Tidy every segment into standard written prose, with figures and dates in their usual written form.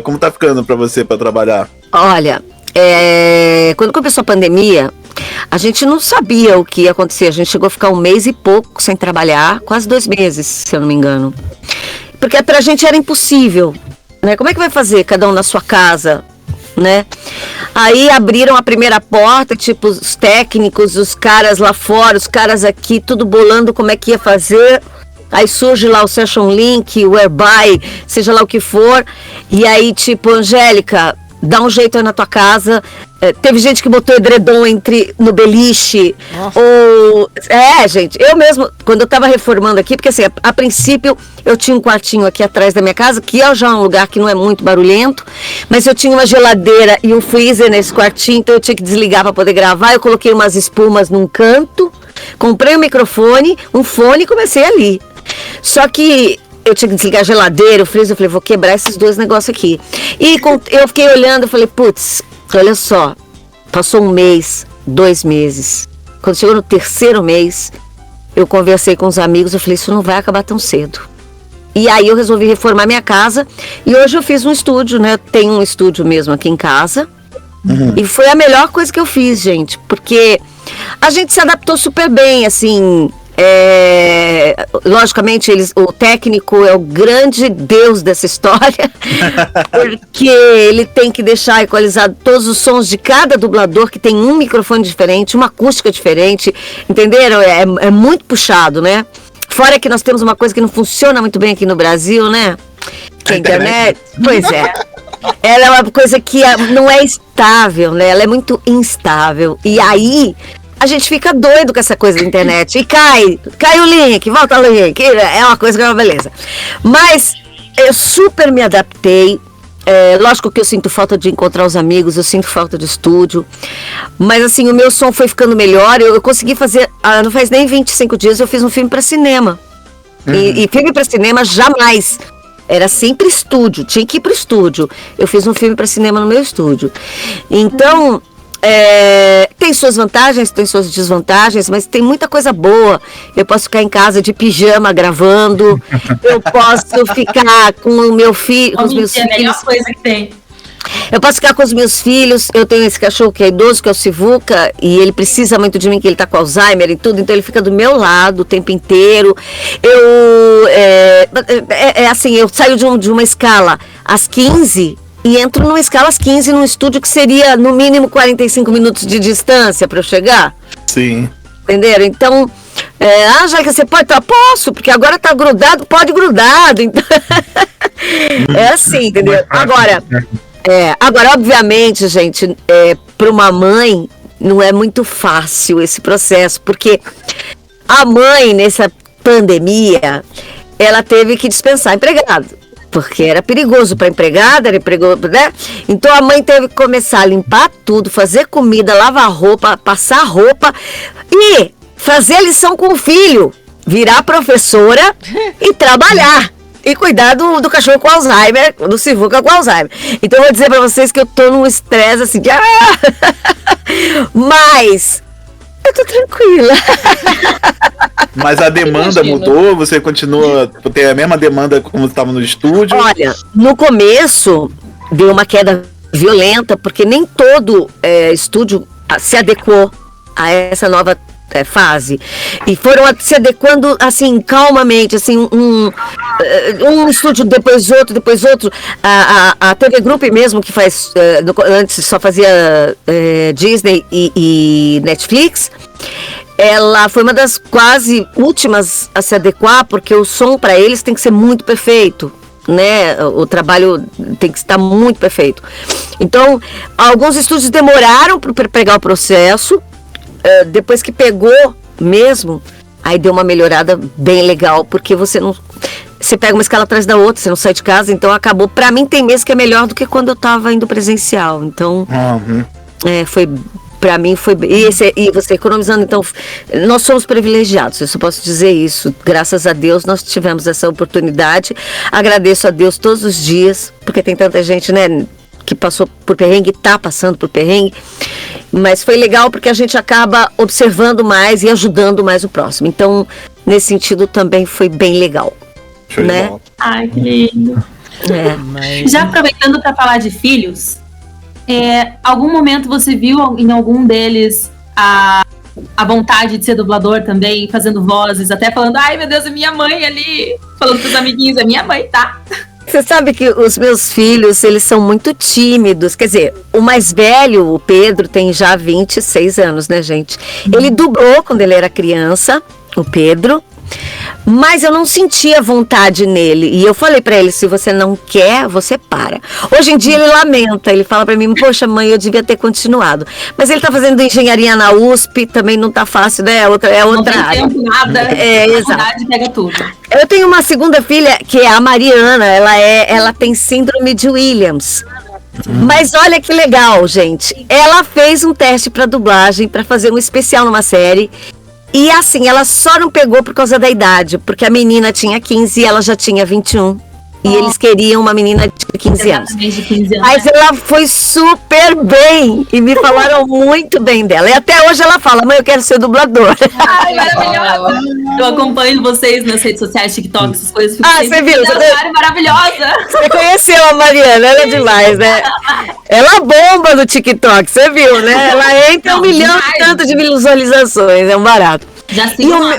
Como tá ficando pra você pra trabalhar? Olha, quando começou a pandemia, a gente não sabia o que ia acontecer. A gente chegou a ficar 1 mês e pouco sem trabalhar, quase 2 meses, se eu não me engano. Porque pra gente era impossível, né? Como é que vai fazer, cada um na sua casa, né? Aí abriram a primeira porta, tipo, os técnicos, os caras lá fora, os caras aqui, tudo bolando como é que ia fazer. Aí surge lá o Session Link, o Whereby, seja lá o que for. E aí, tipo, Angélica, dá um jeito aí na tua casa. Teve gente que botou edredom no beliche. Ou... gente, eu mesmo, quando eu tava reformando aqui, porque assim, a princípio eu tinha um quartinho aqui atrás da minha casa, que é já um lugar que não é muito barulhento, mas eu tinha uma geladeira e um freezer nesse quartinho, então eu tinha que desligar para poder gravar. Eu coloquei umas espumas num canto, comprei um microfone, um fone e comecei ali. Só que eu tinha que desligar a geladeira, o freezer, eu falei, vou quebrar esses 2 negócios aqui. E eu fiquei olhando, eu falei, putz, olha só, passou 1 mês, 2 meses. Quando chegou no 3º mês, eu conversei com os amigos, eu falei, isso não vai acabar tão cedo. E aí eu resolvi reformar minha casa, e hoje eu fiz um estúdio, né? Eu tenho um estúdio mesmo aqui em casa. E foi a melhor coisa que eu fiz, gente, porque a gente se adaptou super bem, assim... logicamente o técnico é o grande deus dessa história, porque ele tem que deixar equalizado todos os sons de cada dublador, que tem um microfone diferente, uma acústica diferente, entenderam? É muito puxado, né? Fora que nós temos uma coisa que não funciona muito bem aqui no Brasil, né? Que a internet. Pois é. Ela é uma coisa que não é estável, né? Ela é muito instável. E aí a gente fica doido com essa coisa da internet. E cai o link, volta o link. É uma coisa que é uma beleza. Mas eu super me adaptei. Lógico que eu sinto falta de encontrar os amigos, eu sinto falta de estúdio. Mas assim, o meu som foi ficando melhor. Eu consegui fazer, não faz nem 25 dias, eu fiz um filme para cinema. E filme para cinema jamais. Era sempre estúdio, tinha que ir pro estúdio. Eu fiz um filme para cinema no meu estúdio. Então... tem suas vantagens, tem suas desvantagens, mas tem muita coisa boa. Eu posso ficar em casa de pijama gravando, eu posso ficar com o meu filho, com os meus filhos. É a melhor coisa que tem. Eu posso ficar com os meus filhos. Eu tenho esse cachorro que é idoso, que é o Sivuca, e ele precisa muito de mim, que ele tá com Alzheimer e tudo, então ele fica do meu lado o tempo inteiro. Assim, eu saio de uma escala às 15 e entro numa escala às 15 num estúdio que seria no mínimo 45 minutos de distância para eu chegar. Sim. Entenderam? Então, Angélica, você pode? Posso, porque agora tá grudado, pode grudado. Então... é assim, entendeu? Agora, obviamente, gente, para uma mãe não é muito fácil esse processo, porque a mãe, nessa pandemia, ela teve que dispensar empregado. Porque era perigoso para a empregada, era perigoso, né? Então a mãe teve que começar a limpar tudo, fazer comida, lavar roupa, passar roupa e fazer lição com o filho, virar professora e trabalhar. E cuidar do cachorro com Alzheimer, do Sivuca com Alzheimer. Então eu vou dizer para vocês que eu tô num estresse assim, mas eu tô tranquila. Mas a demanda mudou? Você continua, tem a mesma demanda como estava no estúdio? Olha, no começo deu uma queda violenta, porque nem todo estúdio se adequou a essa nova fase. E foram se adequando assim, calmamente, assim, um estúdio depois outro. A TV Group mesmo, que faz, antes só fazia Disney e Netflix, ela foi uma das quase últimas a se adequar, porque o som para eles tem que ser muito perfeito, né? O trabalho tem que estar muito perfeito. Então, alguns estúdios demoraram para pegar o processo. Depois que pegou mesmo, aí deu uma melhorada bem legal, porque você pega uma escala atrás da outra, você não sai de casa, então acabou. Para mim tem mês que é melhor do que quando eu tava indo presencial. Então, foi... Para mim foi... E você economizando, então... Nós somos privilegiados, eu só posso dizer isso. Graças a Deus nós tivemos essa oportunidade. Agradeço a Deus todos os dias, porque tem tanta gente, né, que passou por perrengue, está passando por perrengue. Mas foi legal porque a gente acaba observando mais e ajudando mais o próximo. Então, nesse sentido, também foi bem legal. Show, né? Ai, que lindo. Mas... Já aproveitando para falar de filhos, algum momento você viu em algum deles a vontade de ser dublador também, fazendo vozes, até falando, ai meu Deus, é minha mãe ali, falando pros amiguinhos, é minha mãe, tá? Você sabe que os meus filhos, eles são muito tímidos. Quer dizer, o mais velho, o Pedro, tem já 26 anos, né, gente? Ele dublou quando ele era criança, o Pedro. Mas eu não sentia vontade nele. E eu falei pra ele, se você não quer, você para. Hoje em dia ele lamenta, ele fala pra mim, poxa mãe, eu devia ter continuado. Mas ele tá fazendo engenharia na USP, também não tá fácil, né? É outra não tem área. Tempo, nada. Exato. Pega tudo. Eu tenho uma segunda filha, que é a Mariana, ela tem síndrome de Williams. Mas olha que legal, gente. Ela fez um teste pra dublagem, pra fazer um especial numa série. E assim, ela só não pegou por causa da idade, porque a menina tinha 15 e ela já tinha 21. E eles queriam uma menina de 15 anos. Mas ela foi super bem. E me falaram muito bem dela. E até hoje ela fala, mãe, eu quero ser dubladora. Ai, maravilhosa. Eu acompanho vocês nas redes sociais, TikTok, essas coisas. Você viu? Maravilhosa. Você conheceu a Mariana, ela é demais, né? Ela bomba no TikTok, você viu, né? Ela entra 1 milhão e tanto de visualizações, é um barato. Já sigo lá.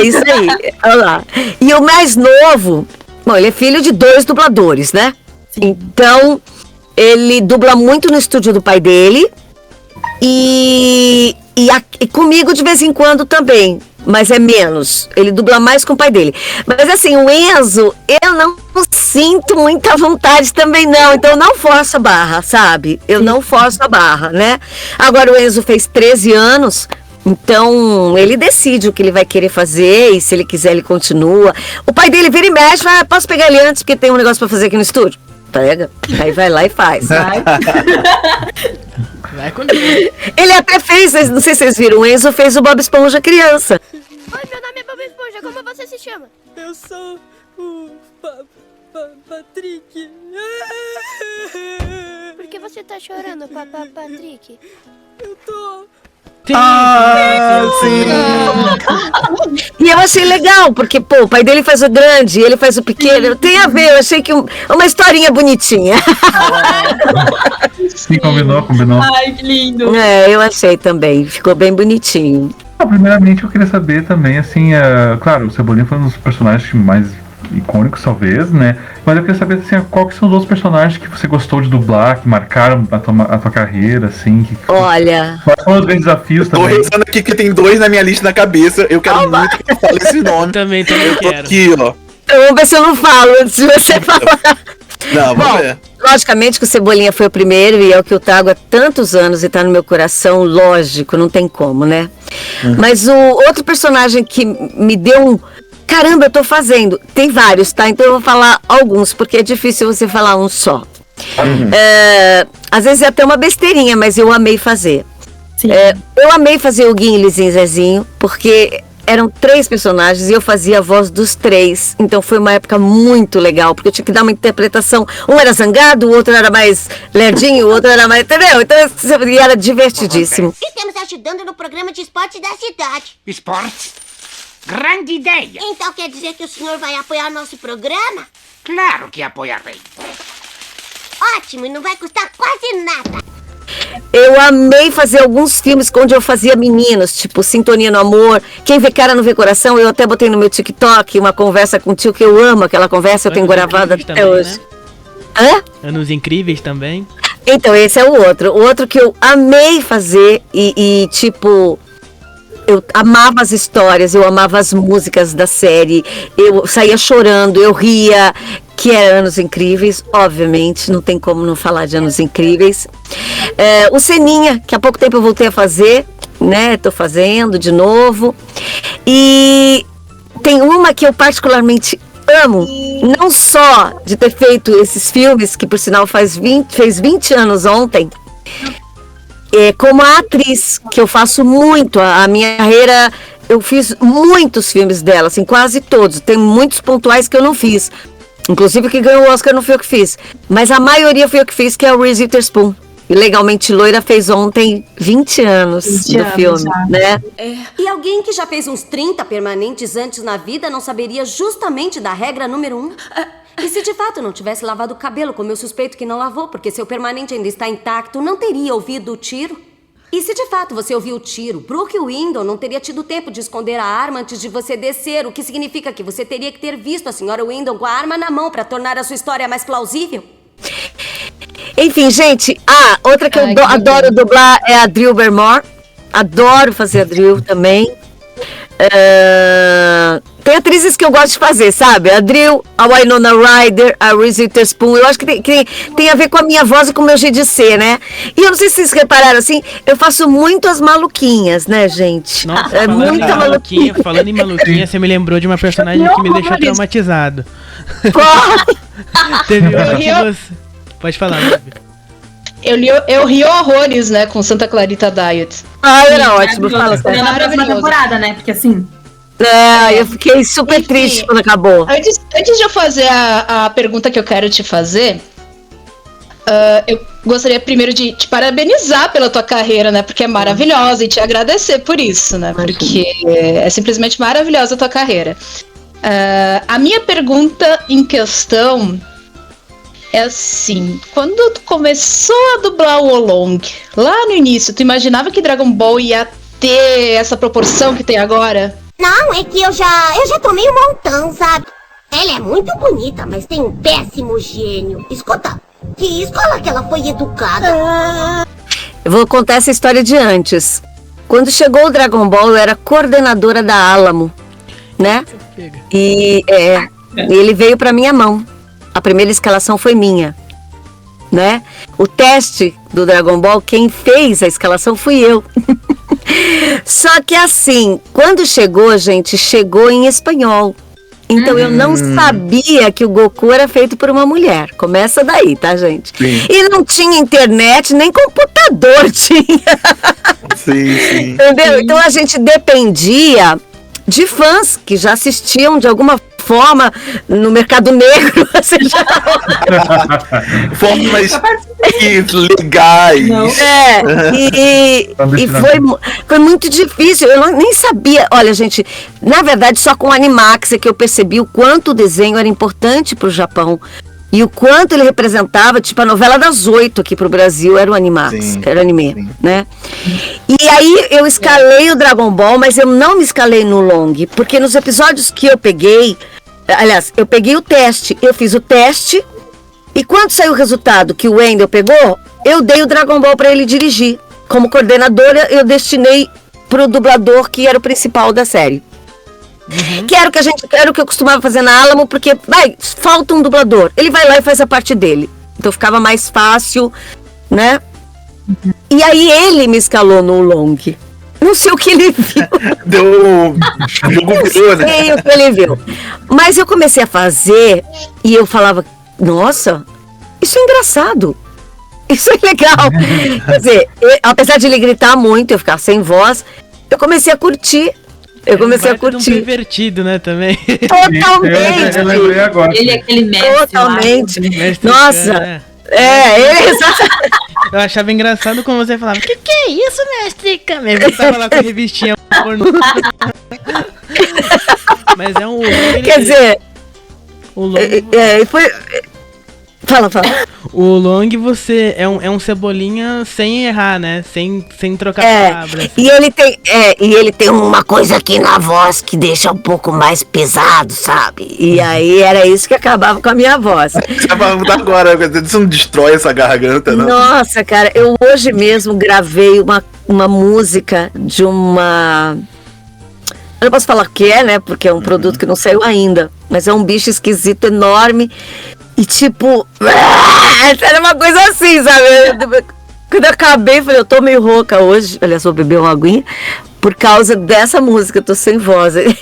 Isso aí, olha lá. E o mais novo... Bom, ele é filho de 2 dubladores, né? Sim. Então, ele dubla muito no estúdio do pai dele e comigo de vez em quando também, mas é menos. Ele dubla mais com o pai dele. Mas assim, o Enzo, eu não sinto muita vontade também não, então eu não forço a barra, sabe? Eu não forço a barra, né? Agora o Enzo fez 13 anos... Então, ele decide o que ele vai querer fazer e se ele quiser, ele continua. O pai dele vira e mexe, fala, posso pegar ele antes porque tem um negócio pra fazer aqui no estúdio? Pega, aí vai lá e faz. Vai comigo. Ele até fez, não sei se vocês viram, o Enzo fez o Bob Esponja criança. Oi, meu nome é Bob Esponja, como você se chama? Eu sou o Patrick. Por que você tá chorando, Patrick? Eu tô... sim! E eu achei legal, porque, pô, o pai dele faz o grande, ele faz o pequeno. Tem a ver, eu achei que uma historinha bonitinha. Sim, combinou. Ai, que lindo. Eu achei também, ficou bem bonitinho. Primeiramente, eu queria saber também, assim, claro, o Cebolinha foi um dos personagens mais icônicos, talvez, né? Mas eu queria saber, assim, qual que são os outros personagens que você gostou de dublar, que marcaram a tua carreira, assim? Olha... Quais foram os grandes desafios também? Tô pensando aqui que tem 2 na minha lista na cabeça, eu quero muito que eu fale esse nome. Também eu tô quero. aqui, ó. Vamos ver se eu não falo antes de você falar. Não, vamos ver. Logicamente que o Cebolinha foi o primeiro e é o que eu trago há tantos anos e tá no meu coração, lógico, não tem como, né? Mas o outro personagem que me deu um... Caramba, eu tô fazendo. Tem vários, tá? Então eu vou falar alguns, porque é difícil você falar um só. Às vezes é até uma besteirinha, mas eu amei fazer. Eu amei fazer o Guinho, Lizinho e Zezinho, porque eram 3 personagens e eu fazia a voz dos 3. Então foi uma época muito legal, porque eu tinha que dar uma interpretação. Um era zangado, o outro era mais lerdinho, o outro era mais... Entendeu? Então era divertidíssimo. Estamos ajudando no programa de esportes da cidade. Esportes? Grande ideia! Então quer dizer que o senhor vai apoiar nosso programa? Claro que apoiarei. Ótimo, e não vai custar quase nada. Eu amei fazer alguns filmes onde eu fazia meninos, tipo Sintonia no Amor, Quem Vê Cara Não Vê Coração. Eu até botei no meu TikTok uma conversa com o tio, que eu amo aquela conversa, eu tenho gravada até também, hoje. Né? Hã? Anos Incríveis também. Então, esse é o outro. O outro que eu amei fazer e tipo... Eu amava as histórias, eu amava as músicas da série, eu saía chorando, eu ria, que era Anos Incríveis, obviamente, não tem como não falar de Anos Incríveis. O Seninha, que há pouco tempo eu voltei a fazer, né, tô fazendo de novo. E tem uma que eu particularmente amo, não só de ter feito esses filmes, que por sinal fez 20 anos ontem, como a atriz, que eu faço muito, a minha carreira, eu fiz muitos filmes dela, assim, quase todos. Tem muitos pontuais que eu não fiz. Inclusive, que ganhou o Oscar não foi eu que fiz. Mas a maioria foi eu que fiz, que é o Reese Witherspoon. E Legalmente Loira fez ontem 20 anos do filme, já, né? E alguém que já fez uns 30 permanentes antes na vida não saberia justamente da regra número 1? E se de fato não tivesse lavado o cabelo, como eu suspeito que não lavou, porque seu permanente ainda está intacto, não teria ouvido o tiro? E se de fato você ouviu o tiro, Brooke Windle não teria tido tempo de esconder a arma antes de você descer, o que significa que você teria que ter visto a senhora Windle com a arma na mão para tornar a sua história mais plausível? Enfim, gente, outra que eu adoro dublar é a Drew Barrymore. Adoro fazer a Drew também. Tem atrizes que eu gosto de fazer, sabe? A Drew, a Winona Ryder, a Reese Witherspoon. Eu acho que tem a ver com a minha voz e com o meu jeito de ser, né? E eu não sei se vocês repararam, assim, eu faço muito as maluquinhas, né, gente? Nossa, muita maluquinha. Falando em maluquinha, você me lembrou de uma personagem que me deixou traumatizado. Teve uma que você... Pode falar, Gabi. Eu ri horrores, né, com Santa Clarita Diet. Era ótimo, fala sério. Na próxima temporada, né? Porque assim... eu fiquei super triste quando acabou. Antes de eu fazer a pergunta que eu quero te fazer, eu gostaria primeiro de te parabenizar pela tua carreira, né? Porque é maravilhosa, e te agradecer por isso, né? Porque é simplesmente maravilhosa a tua carreira. A minha pergunta em questão é assim: quando tu começou a dublar o Olong, lá no início, tu imaginava que Dragon Ball ia ter essa proporção que tem agora? Não, é que eu já tomei um montão, sabe? Ela é muito bonita, mas tem um péssimo gênio. Escuta, que escola que ela foi educada? Eu vou contar essa história de antes. Quando chegou o Dragon Ball, eu era coordenadora da Alamo, né? E ele veio pra minha mão. A primeira escalação foi minha, né? O teste do Dragon Ball, quem fez a escalação fui eu. Só que assim, quando chegou, gente, chegou em espanhol. Então eu não sabia que o Goku era feito por uma mulher. Começa daí, tá, gente? Sim. E não tinha internet, nem computador tinha. Sim. Entendeu? Então a gente dependia de fãs que já assistiam de alguma forma no mercado negro. Formas legais. E foi muito difícil. Eu nem sabia. Olha, gente, na verdade, só com o Animax é que eu percebi o quanto o desenho era importante para o Japão. E o quanto ele representava, tipo, a novela das 8 aqui pro Brasil era o Animax, era o anime, né? E aí eu escalei o Dragon Ball, mas eu não me escalei no Long, porque nos episódios que eu peguei, aliás, eu peguei o teste, eu fiz o teste, e quando saiu o resultado que o Wendell pegou, eu dei o Dragon Ball para ele dirigir. Como coordenadora, eu destinei pro dublador que era o principal da série. Que era o que eu costumava fazer na Alamo, porque falta um dublador. Ele vai lá e faz a parte dele. Então ficava mais fácil, né? E aí ele me escalou no Long. Não sei o que ele viu. Não sei o que ele viu. Mas eu comecei a fazer e eu falava, nossa, isso é engraçado. Isso é legal. Quer dizer, apesar de ele gritar muito, eu ficar sem voz, eu comecei a curtir. Um pervertido, né, também. Totalmente. Eu lembrei agora. Ele é aquele mestre. Totalmente. Mestre Nossa. Ele Eu achava engraçado como você falava, que é isso, mestre Kame? Você tava lá com a revistinha pornô. Mas é um... Quer dizer... O Long... foi... Fala. O Long, você é um cebolinha sem errar, né? Sem trocar palavras. Assim. E ele tem uma coisa aqui na voz que deixa um pouco mais pesado, sabe? E aí era isso que acabava com a minha voz. Você vai perguntar agora, você não destrói essa garganta, não? Nossa, cara, eu hoje mesmo gravei uma música de uma... Eu não posso falar o que é, né? Porque é um produto que não saiu ainda. Mas é um bicho esquisito, enorme. E tipo, era uma coisa assim, sabe? Quando eu acabei, falei, eu tô meio rouca hoje. Aliás, vou beber uma aguinha. Por causa dessa música, eu tô sem voz. Aí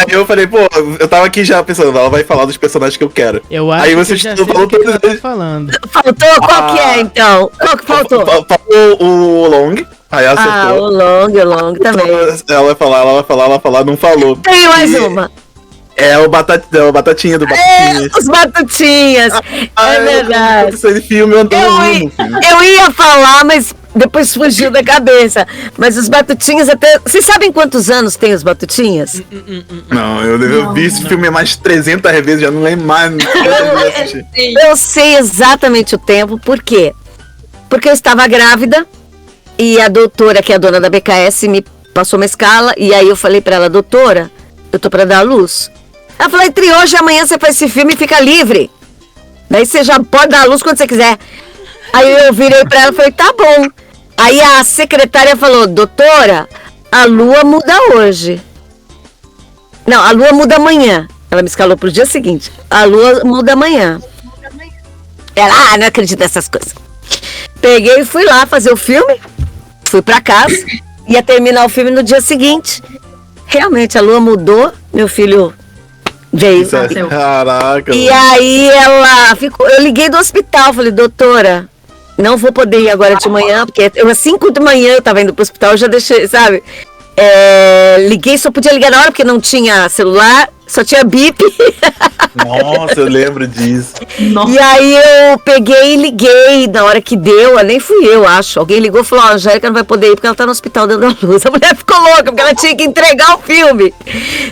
eu falei, pô, eu tava aqui já pensando, ela vai falar dos personagens que eu quero. Eu acho aí você que já sei o que ela tá falando. Faltou? Qual que é, então? Qual que faltou? Faltou o Long. Aí acertou. O Long também. Ela vai falar, não falou. Tem mais uma. É o Batatinha do Batatinha. Os Batutinhas. É verdade. Esse filme eu amo. Eu ia falar, mas depois fugiu da cabeça. Mas os Batutinhas até... Vocês sabem quantos anos tem os Batutinhas? Não, eu vi esse filme mais de 300 vezes, já não lembro mais. Eu sei exatamente o tempo. Por quê? Porque eu estava grávida e a doutora, que é a dona da BKS, me passou uma escala. E aí eu falei pra ela, doutora, eu tô pra dar à luz. Ela falou, entre hoje e amanhã você faz esse filme e fica livre. Daí você já pode dar a luz quando você quiser. Aí eu virei pra ela e falei, tá bom. Aí a secretária falou, doutora, a lua muda hoje. Não, a lua muda amanhã. Ela me escalou pro dia seguinte. A lua muda amanhã. Ela, não acredito nessas coisas. Peguei e fui lá fazer o filme. Fui pra casa. Ia terminar o filme no dia seguinte. Realmente, a lua mudou. Meu filho... veio. Caraca. E aí ela ficou. Eu liguei do hospital, falei, doutora, não vou poder ir agora de manhã, porque eu às 5 da manhã eu tava indo pro hospital, eu já deixei, sabe? Liguei, só podia ligar na hora, porque não tinha celular, só tinha bip. Nossa, eu lembro disso. E aí eu peguei e liguei na hora que deu, nem fui eu, acho. Alguém ligou e falou, a Angélica não vai poder ir porque ela tá no hospital dando a luz. A mulher ficou louca, porque ela tinha que entregar o filme.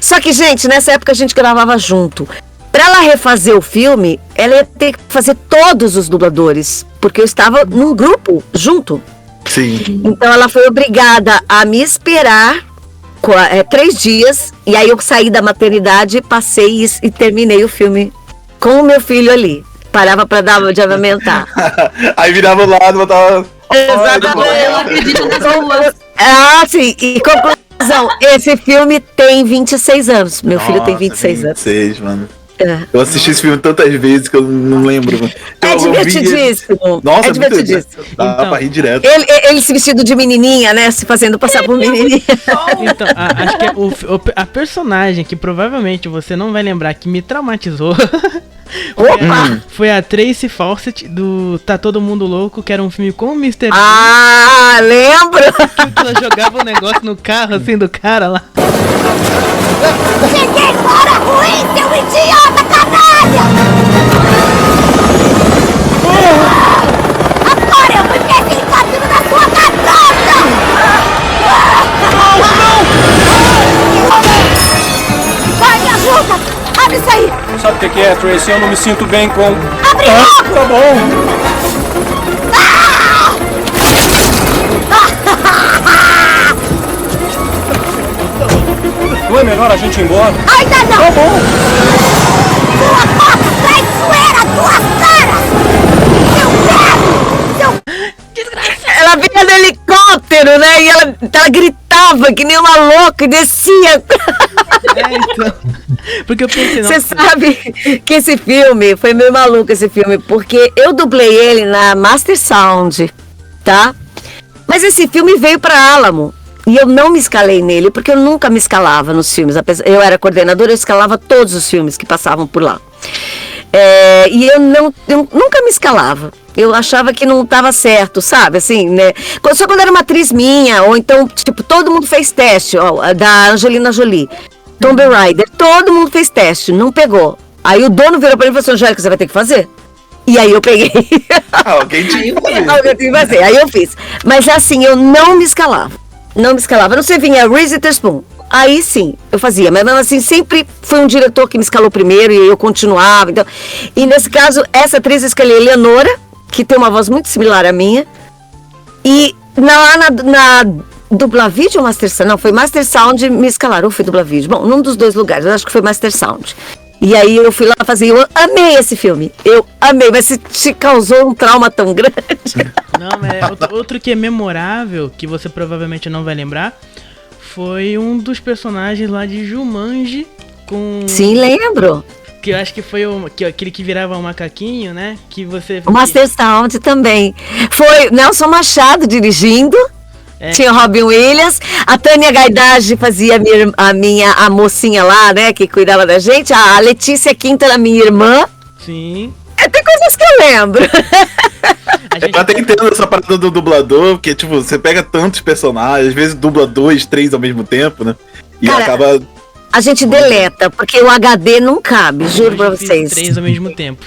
Só que, gente, nessa época a gente gravava junto. Pra ela refazer o filme, ela ia ter que fazer todos os dubladores, porque eu estava num grupo junto. Sim. Então ela foi obrigada a me esperar 3 dias, e aí eu saí da maternidade, passei e terminei o filme com o meu filho ali. Parava pra dar de amamentar. Aí virava o lado, botava... Exatamente. Eu acredito nas duas. Sim, e conclusão, esse filme tem 26 anos. Meu filho tem 26 anos. 26, mano. Eu assisti esse filme tantas vezes que eu não lembro. Mano. É divertidíssimo. Nossa, é divertidíssimo. Dá pra rir direto. Ele se vestido de menininha, né? Se fazendo passar por menininha. Então, acho que a personagem que provavelmente você não vai lembrar, que me traumatizou, foi a Tracy Fawcett do Tá Todo Mundo Louco, que era um filme com o Mr. Ah, lembro! Que ela jogava um negócio no carro, assim, do cara lá. Cheguei fora ruim, seu idiota canalha! Agora eu vou ter esse helicóptero na sua cabeça! Vai, me ajuda! Abre isso aí! Sabe o que é, Tracy? Eu não me sinto bem com... Abre logo! Tá bom! Não é melhor a gente ir embora? Ainda não! Tá bom! Sua porta traiçoeira, duas caras! Seu Ela vinha no helicóptero, né? E ela gritava que nem uma louca e descia. Então. Porque eu pensei, Você sabe que esse filme foi meio maluco, esse filme, porque eu dublei ele na Master Sound, tá? Mas esse filme veio pra Alamo. E eu não me escalei nele, porque eu nunca me escalava nos filmes. Eu era coordenadora, eu escalava todos os filmes que passavam por lá. E eu nunca me escalava. Eu achava que não estava certo, sabe? Assim, né? Só quando era uma atriz minha, ou então, tipo, todo mundo fez teste, ó, da Angelina Jolie, Tomb Raider, todo mundo fez teste, não pegou. Aí o dono virou pra mim e falou assim, Angélica, você vai ter que fazer. E aí eu peguei. Alguém tinha que fazer. Alguém tinha que fazer. Aí eu fiz. Mas assim, eu não me escalava. Não me escalava. Não sei, vinha Reese Witherspoon. Aí sim, eu fazia. Mas mesmo assim, sempre foi um diretor que me escalou primeiro e eu continuava. Então. E nesse caso, essa atriz eu escalei Eleonora, que tem uma voz muito similar à minha. E na Dublavídeo ou Master Sound? Não, foi Master Sound me escalaram. Ou foi Dublavídeo? Bom, num dos dois lugares. Eu acho que foi Master Sound. E aí eu fui lá fazer, eu amei esse filme. Eu amei, mas se te causou um trauma tão grande. Não, mas outro que é memorável, que você provavelmente não vai lembrar, foi um dos personagens lá de Jumanji com... Sim, lembro. Que eu acho que foi aquele que virava um macaquinho, né? Que você... O Master Sound também. Foi Nelson Machado dirigindo. Tinha o Robin Williams, a Tânia Gaidage fazia a mocinha lá, né, que cuidava da gente, a Letícia Quinta era minha irmã. Sim. Tem coisas que eu lembro. Eu até entendo essa parada do dublador, porque, tipo, você pega tantos personagens, às vezes dubla 2, 3 ao mesmo tempo, né, e cara, acaba... A gente deleta, porque o HD não cabe, juro pra Eu fiz vocês. 3 ao mesmo tempo.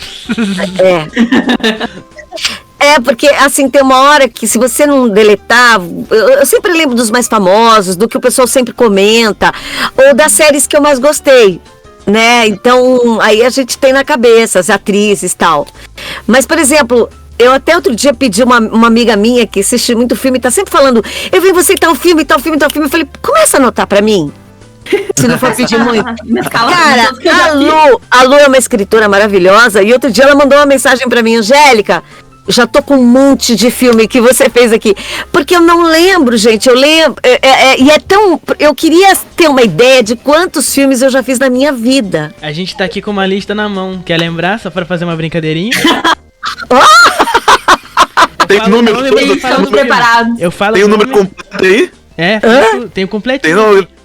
Porque assim, tem uma hora que se você não deletar, eu sempre lembro dos mais famosos, do que o pessoal sempre comenta, ou das séries que eu mais gostei, né? Então, aí a gente tem na cabeça as atrizes e tal. Mas, por exemplo, eu até outro dia pedi uma amiga minha que assiste muito filme, tá sempre falando, eu vi você em tal filme, tal filme, tal filme. Eu falei, começa a anotar pra mim. Se não for pedir muito. Cara, a Lu é uma escritora maravilhosa. E outro dia ela mandou uma mensagem pra mim, Angélica, já tô com um monte de filme que você fez aqui. Porque eu não lembro, gente. Eu lembro. E é tão. Eu queria ter uma ideia de quantos filmes eu já fiz na minha vida. A gente tá aqui com uma lista na mão. Quer lembrar? Só pra fazer uma brincadeirinha? Tem número, Estamos preparados. Eu falo tem o número completo aí? Tem o completinho. Tem número.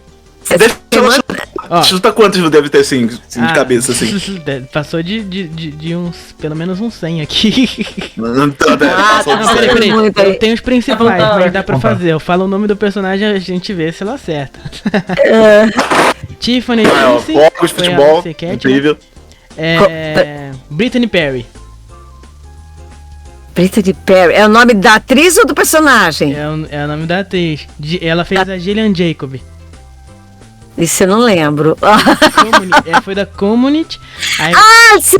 Chuta quantos deve ter assim, de cabeça assim? Passou de uns, pelo menos uns 100 aqui. Peraí. Eu tenho os principais, mas dá pra fazer. Eu falo o nome do personagem e a gente vê se ela acerta. Tiffany Lucy, Fogos, futebol, incrível. Brittany Perry. Brittany Perry. É o nome da atriz ou do personagem? É o nome da atriz. Ela fez a Gillian Jacob. Isso eu não lembro. Foi da Community. Aí... sim!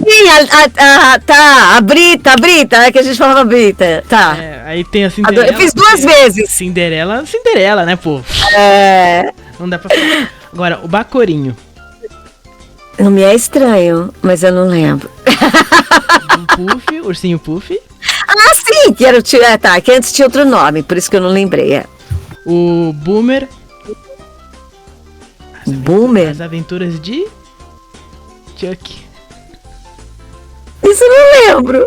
Tá, a Brita, que a gente falava Brita. Tá. Aí tem a Cinderela. Eu fiz 2 vezes. Cinderela, né, pô? Não dá pra falar. Agora, o Bacorinho. Não me é estranho, mas eu não lembro. O Puff, Ursinho Puff. Sim! Que era o tio. Que antes tinha outro nome, por isso que eu não lembrei. O Boomer. Boomer? As aventuras de Chuck. Isso eu não lembro.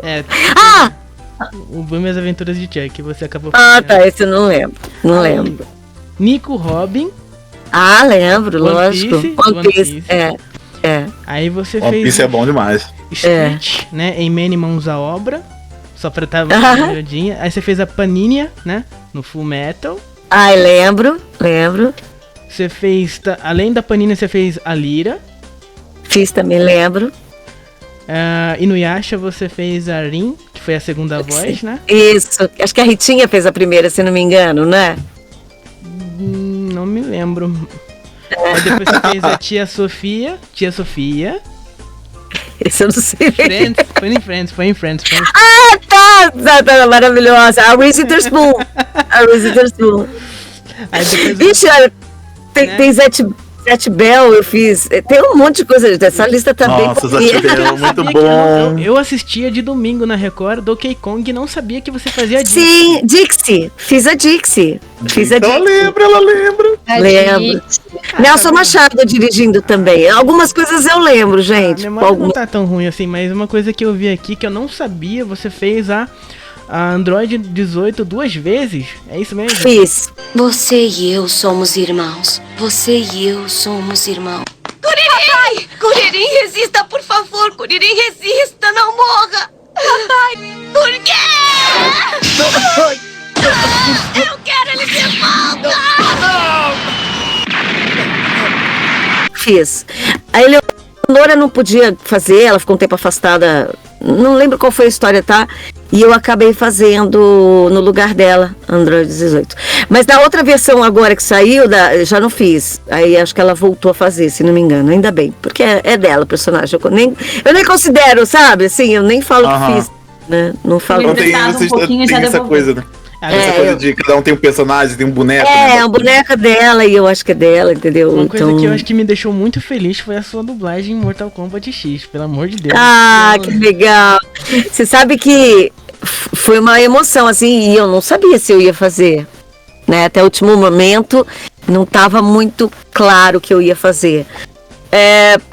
O Boomer e as aventuras de Chuck, você acabou tá, esse eu não lembro. Não lembro. Nico Robin. Lembro, lógico. One Piece. Aí você fez. One Piece é bom demais. Stitch, né? Em Many Mãos à Obra. Só pra estar uma olhadinha. Aí você fez a Paninha, né? No Full Metal. Lembro. Você fez, além da Panini, você fez a Lyra. Fiz também, lembro. E no Yasha você fez a Rin, que foi a segunda voz, né? Isso, acho que a Ritinha fez a primeira, se não me engano, né? Não me lembro. Aí depois você fez a Tia Sofia. Isso eu não sei. Foi em Friends. Tá, maravilhosa. A Reese Spoon. Aí depois... Ixi, tem Zet Bell, eu fiz. Tem um monte de coisa. Essa lista tá bem. Nossa, Zet Bell, muito bom. Eu assistia de domingo na Record Donkey Kong e não sabia que você fazia Dixie. Sim, Dixie. Fiz a Dixie. Ela lembra. Lembro. Nelson Machado dirigindo também. Algumas coisas eu lembro, gente. A memória não tá tão ruim assim, mas uma coisa que eu vi aqui que eu não sabia, você fez a Android 18 2 vezes? É isso mesmo? Fiz. Você e eu somos irmãos. Você e eu somos irmãos. Kuririn! Kuririn, resista, por favor! Kuririn, resista! Não morra! Papai! Por quê? Eu quero ele de volta! Fiz. A Eleonora não podia fazer, ela ficou um tempo afastada. Não lembro qual foi a história, tá? E eu acabei fazendo no lugar dela, Android 18. Mas na outra versão agora que saiu, já não fiz. Aí acho que ela voltou a fazer, se não me engano. Ainda bem, porque é dela o personagem. Eu nem considero, sabe? Assim, eu nem falo que fiz, né? Não falo. Não tem essa coisa, né? Essa coisa de cada um tem um personagem, tem um boneco. A boneca dela e eu acho que é dela, entendeu? Uma coisa que eu acho que me deixou muito feliz foi a sua dublagem em Mortal Kombat X, pelo amor de Deus. Que legal. Você sabe que foi uma emoção, assim, e eu não sabia se eu ia fazer, né? Até o último momento não estava muito claro que eu ia fazer.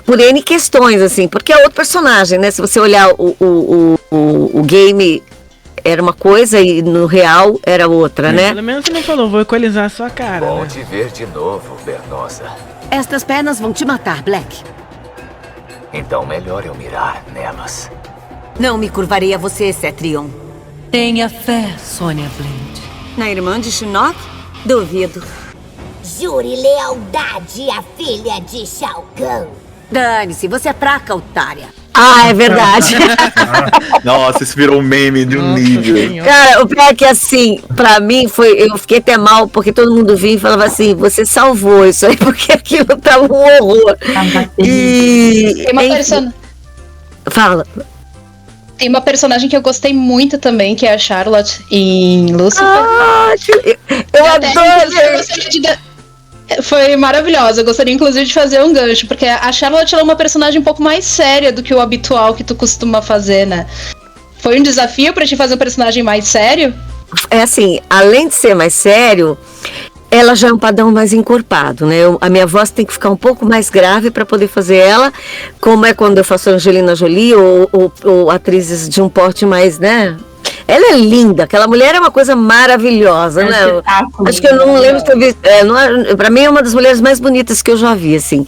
Por N questões, assim, porque é outro personagem, né? Se você olhar o game... Era uma coisa e no real era outra, né? Pelo menos você não falou, vou equalizar a sua cara. Bom te ver de novo, Bernosa. Estas pernas vão te matar, Black. Então melhor eu mirar nelas. Não me curvarei a você, Cetrion. Tenha fé, Sonya Blade. Na irmã de Shinnok? Duvido. Jure lealdade à filha de Shao Kahn. Dane-se, você é fraca, otária. Ah, é verdade. Nossa, isso virou um meme de um nível. Cara, o pior é que assim, pra mim eu fiquei até mal, porque todo mundo vinha e falava assim, você salvou isso aí, porque aquilo tá um horror. E... Tem uma personagem... Fala. Tem uma personagem que eu gostei muito também, que é a Charlotte em Lucifer. Eu adoro! Foi maravilhosa. Eu gostaria, inclusive, de fazer um gancho, porque a Charlotte ela é uma personagem um pouco mais séria do que o habitual que tu costuma fazer, né? Foi um desafio pra te fazer um personagem mais sério? É assim, além de ser mais sério, ela já é um padrão mais encorpado, né? A minha voz tem que ficar um pouco mais grave para poder fazer ela, como é quando eu faço Angelina Jolie ou atrizes de um porte mais, né? Ela é linda, aquela mulher é uma coisa maravilhosa, né? Acho que eu não lembro de ter visto. Pra mim é uma das mulheres mais bonitas que eu já vi, assim.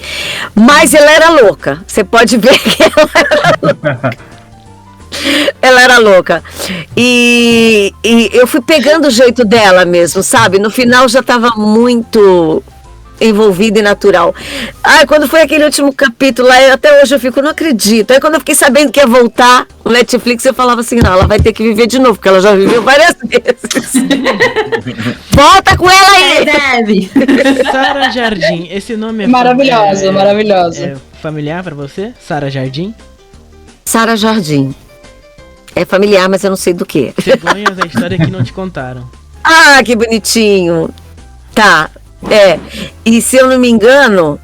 Mas ela era louca. Você pode ver que ela era louca. Ela era louca. E eu fui pegando o jeito dela mesmo, sabe? No final já estava muito envolvida e natural. Quando foi aquele último capítulo lá, até hoje eu fico, não acredito. Aí quando eu fiquei sabendo que ia voltar no Netflix, eu falava assim, não, ela vai ter que viver de novo, porque ela já viveu várias vezes. Volta com ela aí! Deve. Sarah Jardim, esse nome é maravilhosa, maravilhosa. É familiar pra você? Sarah Jardim? Sarah Jardim. É familiar, mas eu não sei do que. Cegonhas da história que não te contaram. Ah, que bonitinho. Tá, e se eu não me engano,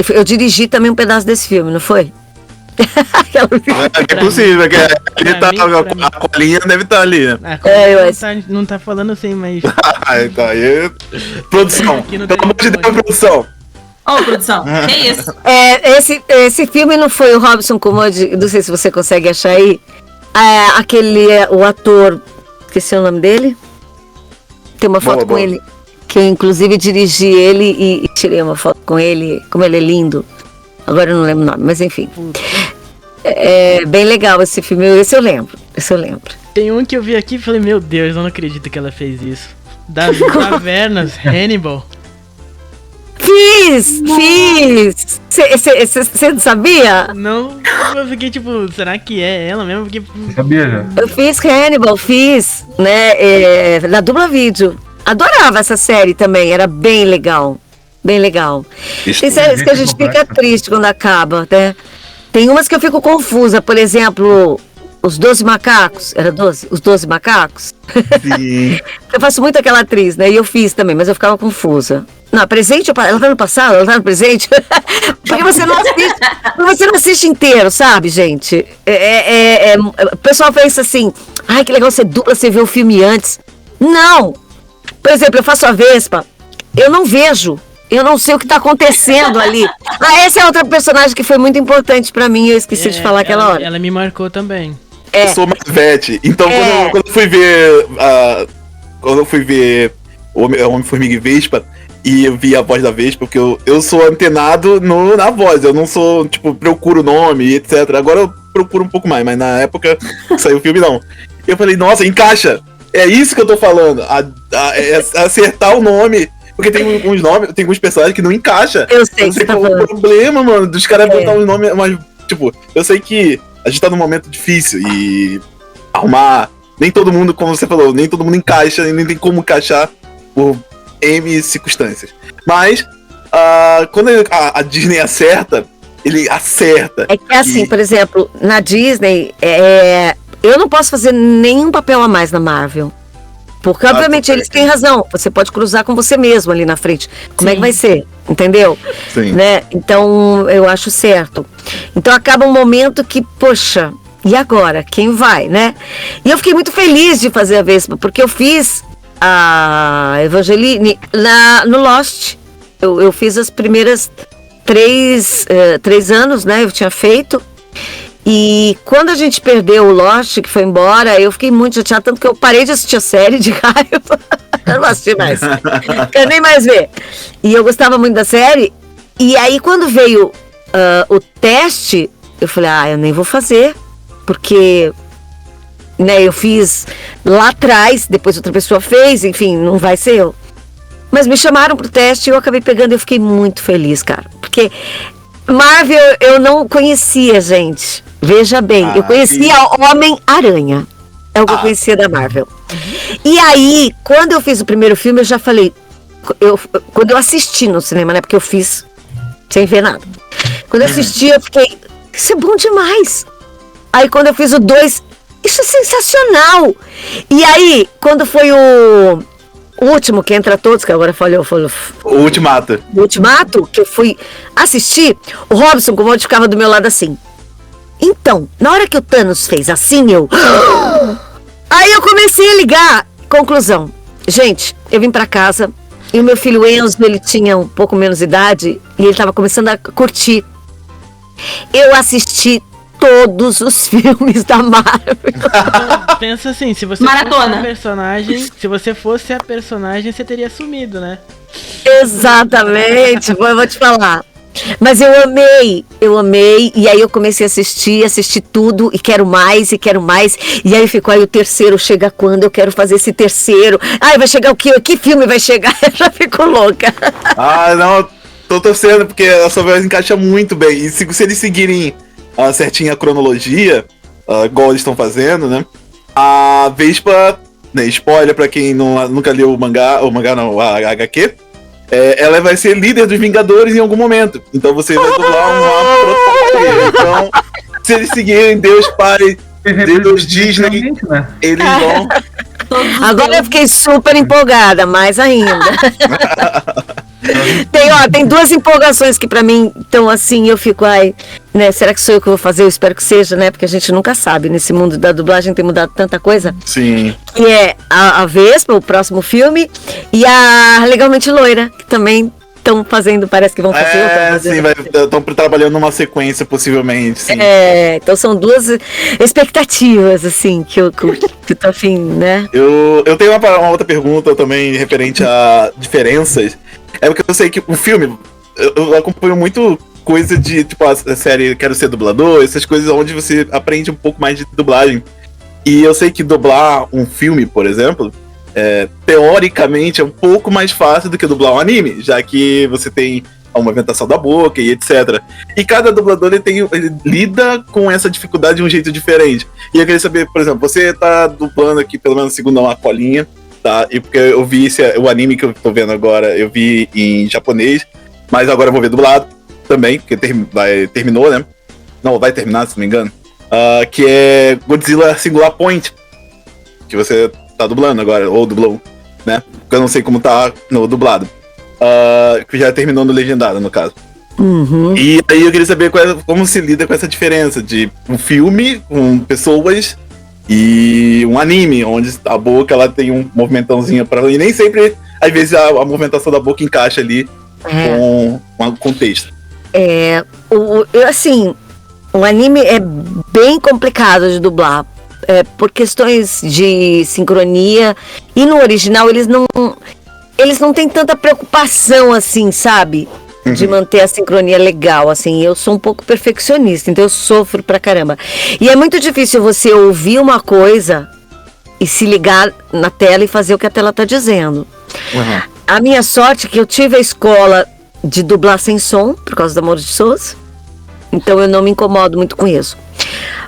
eu dirigi também um pedaço desse filme, não foi? É possível, que a colinha deve estar ali. A colinha não tá falando assim, mas... Então aí... Produção, pelo amor de Deus, produção. Produção, que isso? Esse filme não foi o Robson Comodi, não sei se você consegue achar aí, o ator, esqueci o nome dele, tem uma foto com ele, que eu inclusive dirigi ele e tirei uma foto com ele, como ele é lindo, agora eu não lembro o nome, mas enfim. É bem legal esse filme, esse eu lembro. Tem um que eu vi aqui e falei, meu Deus, eu não acredito que ela fez isso. Das Cavernas, Hannibal. Fiz! Você não sabia? Não, eu fiquei tipo, será que é ela mesmo? Porque... Sabia já. Eu fiz Hannibal, né, na Dubla Vídeo. Adorava essa série também, era bem legal. Bem legal. Tem séries que a gente fica triste quando acaba, né? Tem umas que eu fico confusa, por exemplo, Os 12 Macacos. Era 12? Os 12 Macacos? Sim. Eu faço muito aquela atriz, né? E eu fiz também, mas eu ficava confusa. Não, presente, ela tá no passado, ela tá no presente. Porque você não assiste inteiro, sabe, gente? O pessoal pensa assim, ai, que legal ser dupla, você vê o filme antes. Não! Por exemplo, eu faço a Vespa, eu não vejo, eu não sei o que tá acontecendo ali. Essa é outra personagem que foi muito importante pra mim, eu esqueci de falar aquela hora. Ela me marcou também. Eu sou Marvete, então quando eu fui ver Homem-Formiga e Vespa, e eu vi a voz da Vespa, porque eu sou antenado na voz, eu não sou, tipo, procuro o nome, etc. Agora eu procuro um pouco mais, mas na época que saiu o filme, não. Eu falei, nossa, encaixa! É isso que eu tô falando, acertar o nome. Porque tem uns nomes, tem alguns personagens que não encaixa. Eu sei qual é o problema, mano, dos caras botar uns nomes, mas, tipo, eu sei que a gente tá num momento difícil e arrumar, nem todo mundo, como você falou, nem todo mundo encaixa, nem tem como encaixar por M circunstâncias. Mas, quando a Disney acerta, ele acerta. É que assim, por exemplo, na Disney, eu não posso fazer nenhum papel a mais na Marvel. Porque, obviamente, eles têm razão. Você pode cruzar com você mesmo ali na frente. Como é que vai ser? Entendeu? Sim. Né? Então, eu acho certo. Então, acaba um momento que, poxa, e agora? Quem vai, né? E eu fiquei muito feliz de fazer a Vespa, porque eu fiz a Evangeline no Lost. Eu fiz as primeiras 3 anos, né? Eu tinha feito. E quando a gente perdeu o Lost, que foi embora, eu fiquei muito chateada, tanto que eu parei de assistir a série de raiva. Eu não assisti mais. Quero nem mais ver. E eu gostava muito da série. E aí, quando veio o teste, eu falei, eu nem vou fazer. Porque, né, eu fiz lá atrás, depois outra pessoa fez, enfim, não vai ser eu. Mas me chamaram pro teste e eu acabei pegando e eu fiquei muito feliz, cara. Porque Marvel eu não conhecia, gente. Veja bem, eu conhecia Homem-Aranha. É o que eu conhecia da Marvel. E aí, quando eu fiz o primeiro filme, eu já falei... quando eu assisti no cinema, né? Porque eu fiz sem ver nada. Quando eu assisti, eu fiquei... Isso é bom demais. Aí, quando eu fiz o 2... Isso é sensacional. E aí, quando foi o último, que entra todos, que agora falou... O Ultimato. O Ultimato, que eu fui assistir, o Robson, como ficava do meu lado assim... Então, na hora que o Thanos fez assim, eu... Aí eu comecei a ligar. Conclusão. Gente, eu vim pra casa e o meu filho Enzo, ele tinha um pouco menos idade e ele tava começando a curtir. Eu assisti todos os filmes da Marvel. Pensa assim, se você Maratona. fosse a personagem, você teria sumido, né? Exatamente, eu vou te falar. Mas eu amei, e aí eu comecei a assistir tudo, e quero mais, e aí ficou aí o terceiro, chega quando? Eu quero fazer esse terceiro, vai chegar o quê? Que filme vai chegar? Eu já fico louca. Não, tô torcendo, porque a sua voz encaixa muito bem, e se eles seguirem certinho a cronologia, igual eles estão fazendo, né, a Vespa, né, spoiler pra quem nunca leu o mangá não, a HQ, ela vai ser líder dos Vingadores em algum momento. Então você vai dublar uma Então, se eles seguirem Deus Pai, Deus Disney, né? Eles vão... Agora eu fiquei super empolgada, mais ainda. Tem duas empolgações que pra mim estão assim, eu fico, né, será que sou eu que vou fazer? Eu espero que seja, né, porque a gente nunca sabe, nesse mundo da dublagem tem mudado tanta coisa. Sim. Que é a Vespa, o próximo filme, e a Legalmente Loira, que também estão fazendo, parece que vão fazer. Sim, estão trabalhando numa sequência, possivelmente, sim. Então são duas expectativas, assim, que eu tô afim, né? Eu tenho uma outra pergunta também, referente a diferenças. É porque eu sei que o filme, eu acompanho muito coisa de, tipo, a série Quero Ser Dublador, essas coisas onde você aprende um pouco mais de dublagem. E eu sei que dublar um filme, por exemplo, teoricamente é um pouco mais fácil do que dublar um anime, já que você tem a movimentação da boca e etc. E cada dublador ele lida com essa dificuldade de um jeito diferente. E eu queria saber, por exemplo, você tá dublando aqui, pelo menos segundo uma colinha, tá? E porque eu vi o anime que eu tô vendo agora, eu vi em japonês, mas agora eu vou ver dublado também, porque terminou, né? Não, vai terminar, se não me engano. Que é Godzilla Singular Point, que você tá dublando agora, ou dublou, né? Porque eu não sei como tá no dublado. Que já terminou no legendado, no caso. Uhum. E aí eu queria saber como se lida com essa diferença de um filme com pessoas e um anime, onde a boca ela tem um movimentãozinho para e nem sempre, às vezes, a movimentação da boca encaixa ali com o contexto. Assim, o anime é bem complicado de dublar. Por questões de sincronia. E no original eles não têm tanta preocupação assim, sabe? De manter a sincronia legal, assim. Eu sou um pouco perfeccionista, então eu sofro pra caramba. E é muito difícil você ouvir uma coisa e se ligar na tela e fazer o que a tela tá dizendo. Uhum. A minha sorte é que eu tive a escola de dublar sem som, por causa do Amor de Souza. Então eu não me incomodo muito com isso.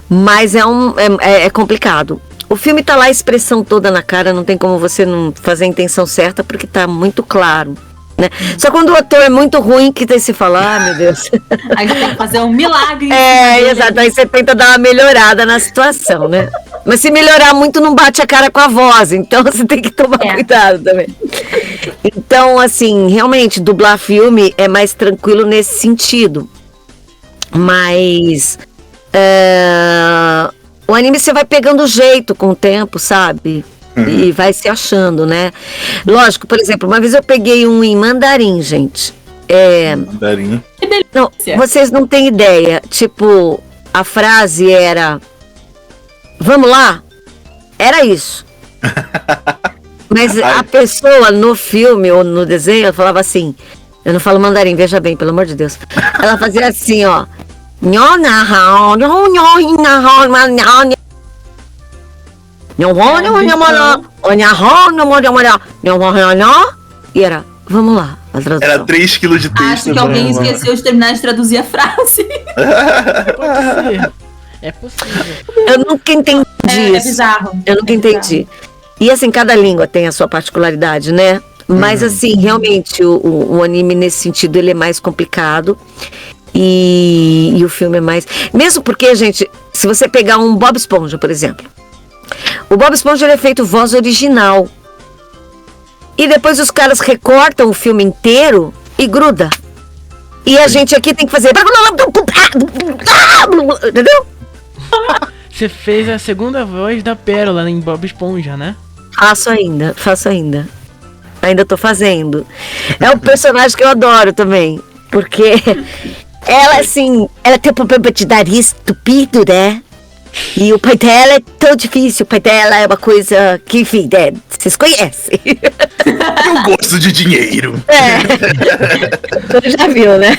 Mas é complicado. O filme tá lá, a expressão toda na cara, não tem como você não fazer a intenção certa, porque tá muito claro, né? Só quando o ator é muito ruim que tem que se falar, meu Deus. Aí tem que fazer um milagre. Exato, aí você tenta dar uma melhorada na situação, né? Mas se melhorar muito, não bate a cara com a voz, então você tem que tomar cuidado também. Então, assim, realmente, dublar filme é mais tranquilo nesse sentido. Mas o anime você vai pegando o jeito com o tempo, sabe? E vai se achando, né? Lógico, por exemplo, uma vez eu peguei um em mandarim, gente. Mandarim? Não, vocês não têm ideia. Tipo, a frase era: vamos lá? Era isso. Mas a pessoa no filme ou no desenho, ela falava assim... Eu não falo mandarim, veja bem, pelo amor de Deus. Ela fazia assim, ó. E era Vamos lá, a tradução. Era 3 quilos de texto. Acho que alguém esqueceu de terminar de traduzir a frase. Pode ser. É possível. Eu nunca entendi É isso. bizarro. Eu nunca entendi. E assim, cada língua tem a sua particularidade, né? Mas assim, realmente, o anime nesse sentido, ele é mais complicado. E o filme é mais... Mesmo porque, gente, se você pegar um Bob Esponja, por exemplo. O Bob Esponja, ele é feito voz original. E depois os caras recortam o filme inteiro e gruda. E a gente aqui tem que fazer... Entendeu? Você fez a segunda voz da Pérola em Bob Esponja, né? Faço ainda. Ainda tô fazendo. É um personagem que eu adoro também. Porque ela, assim, ela tem o problema de nariz estupido, né? E o pai dela é tão difícil. O pai dela é uma coisa que, enfim, né? Vocês conhecem. Eu gosto de dinheiro. Você já viu, né?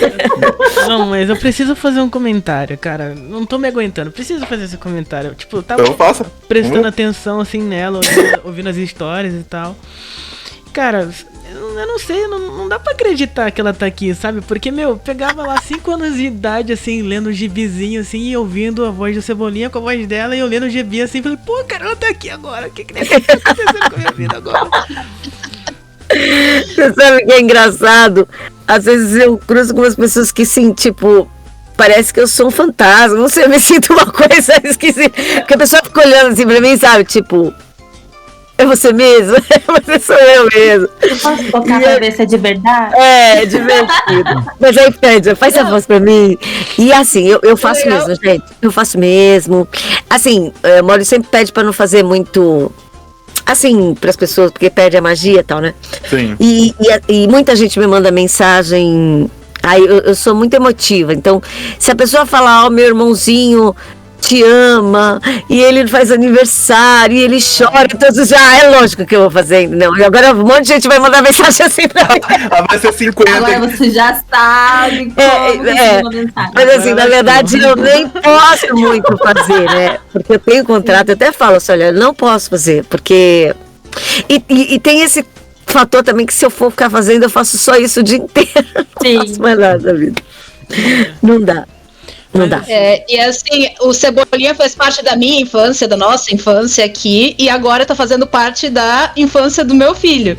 Não, mas eu preciso fazer um comentário, cara. Não tô me aguentando. Preciso fazer esse comentário. Tipo, eu tava prestando atenção, assim, nela, ouvindo as histórias e tal. Cara, eu não sei, não dá pra acreditar que ela tá aqui, sabe? Porque, pegava lá 5 anos de idade, assim, lendo um gibizinho, assim, e ouvindo a voz do Cebolinha com a voz dela, e eu lendo o gibi, assim, falei, pô, cara, ela tá aqui agora, o que tá acontecendo com a minha vida agora? Você sabe o que é engraçado? Às vezes eu cruzo com umas pessoas que, sim, tipo... Parece que eu sou um fantasma, não sei, eu me sinto uma coisa esquisita. Porque a pessoa fica olhando assim pra mim, sabe? Tipo... É você mesmo? Você sou eu mesmo. Posso tocar pra ver se é de verdade? É divertido. Mas aí, Fred, faz a voz pra mim. E assim, eu faço mesmo, gente. Eu faço mesmo. Assim, o Maurício sempre pede pra não fazer muito... Assim, pras pessoas, porque perde a magia e tal, né? Sim. E muita gente me manda mensagem... Aí eu sou muito emotiva. Então, se a pessoa falar, ó, meu irmãozinho... te ama, e ele faz aniversário, e ele chora, todos já, é lógico que eu vou fazer, entendeu? E agora um monte de gente vai mandar mensagem assim pra mim. Vai ser 50. Agora você já sabe como mensagem. Mas assim, na verdade, eu nem posso muito fazer, né? Porque eu tenho contrato, eu até falo assim, olha, eu não posso fazer, porque... E tem esse fator também que se eu for ficar fazendo, eu faço só isso o dia inteiro. Não faço mais nada da vida. Não dá. Não dá. E assim, o Cebolinha faz parte da minha infância, da nossa infância aqui, e agora tá fazendo parte da infância do meu filho.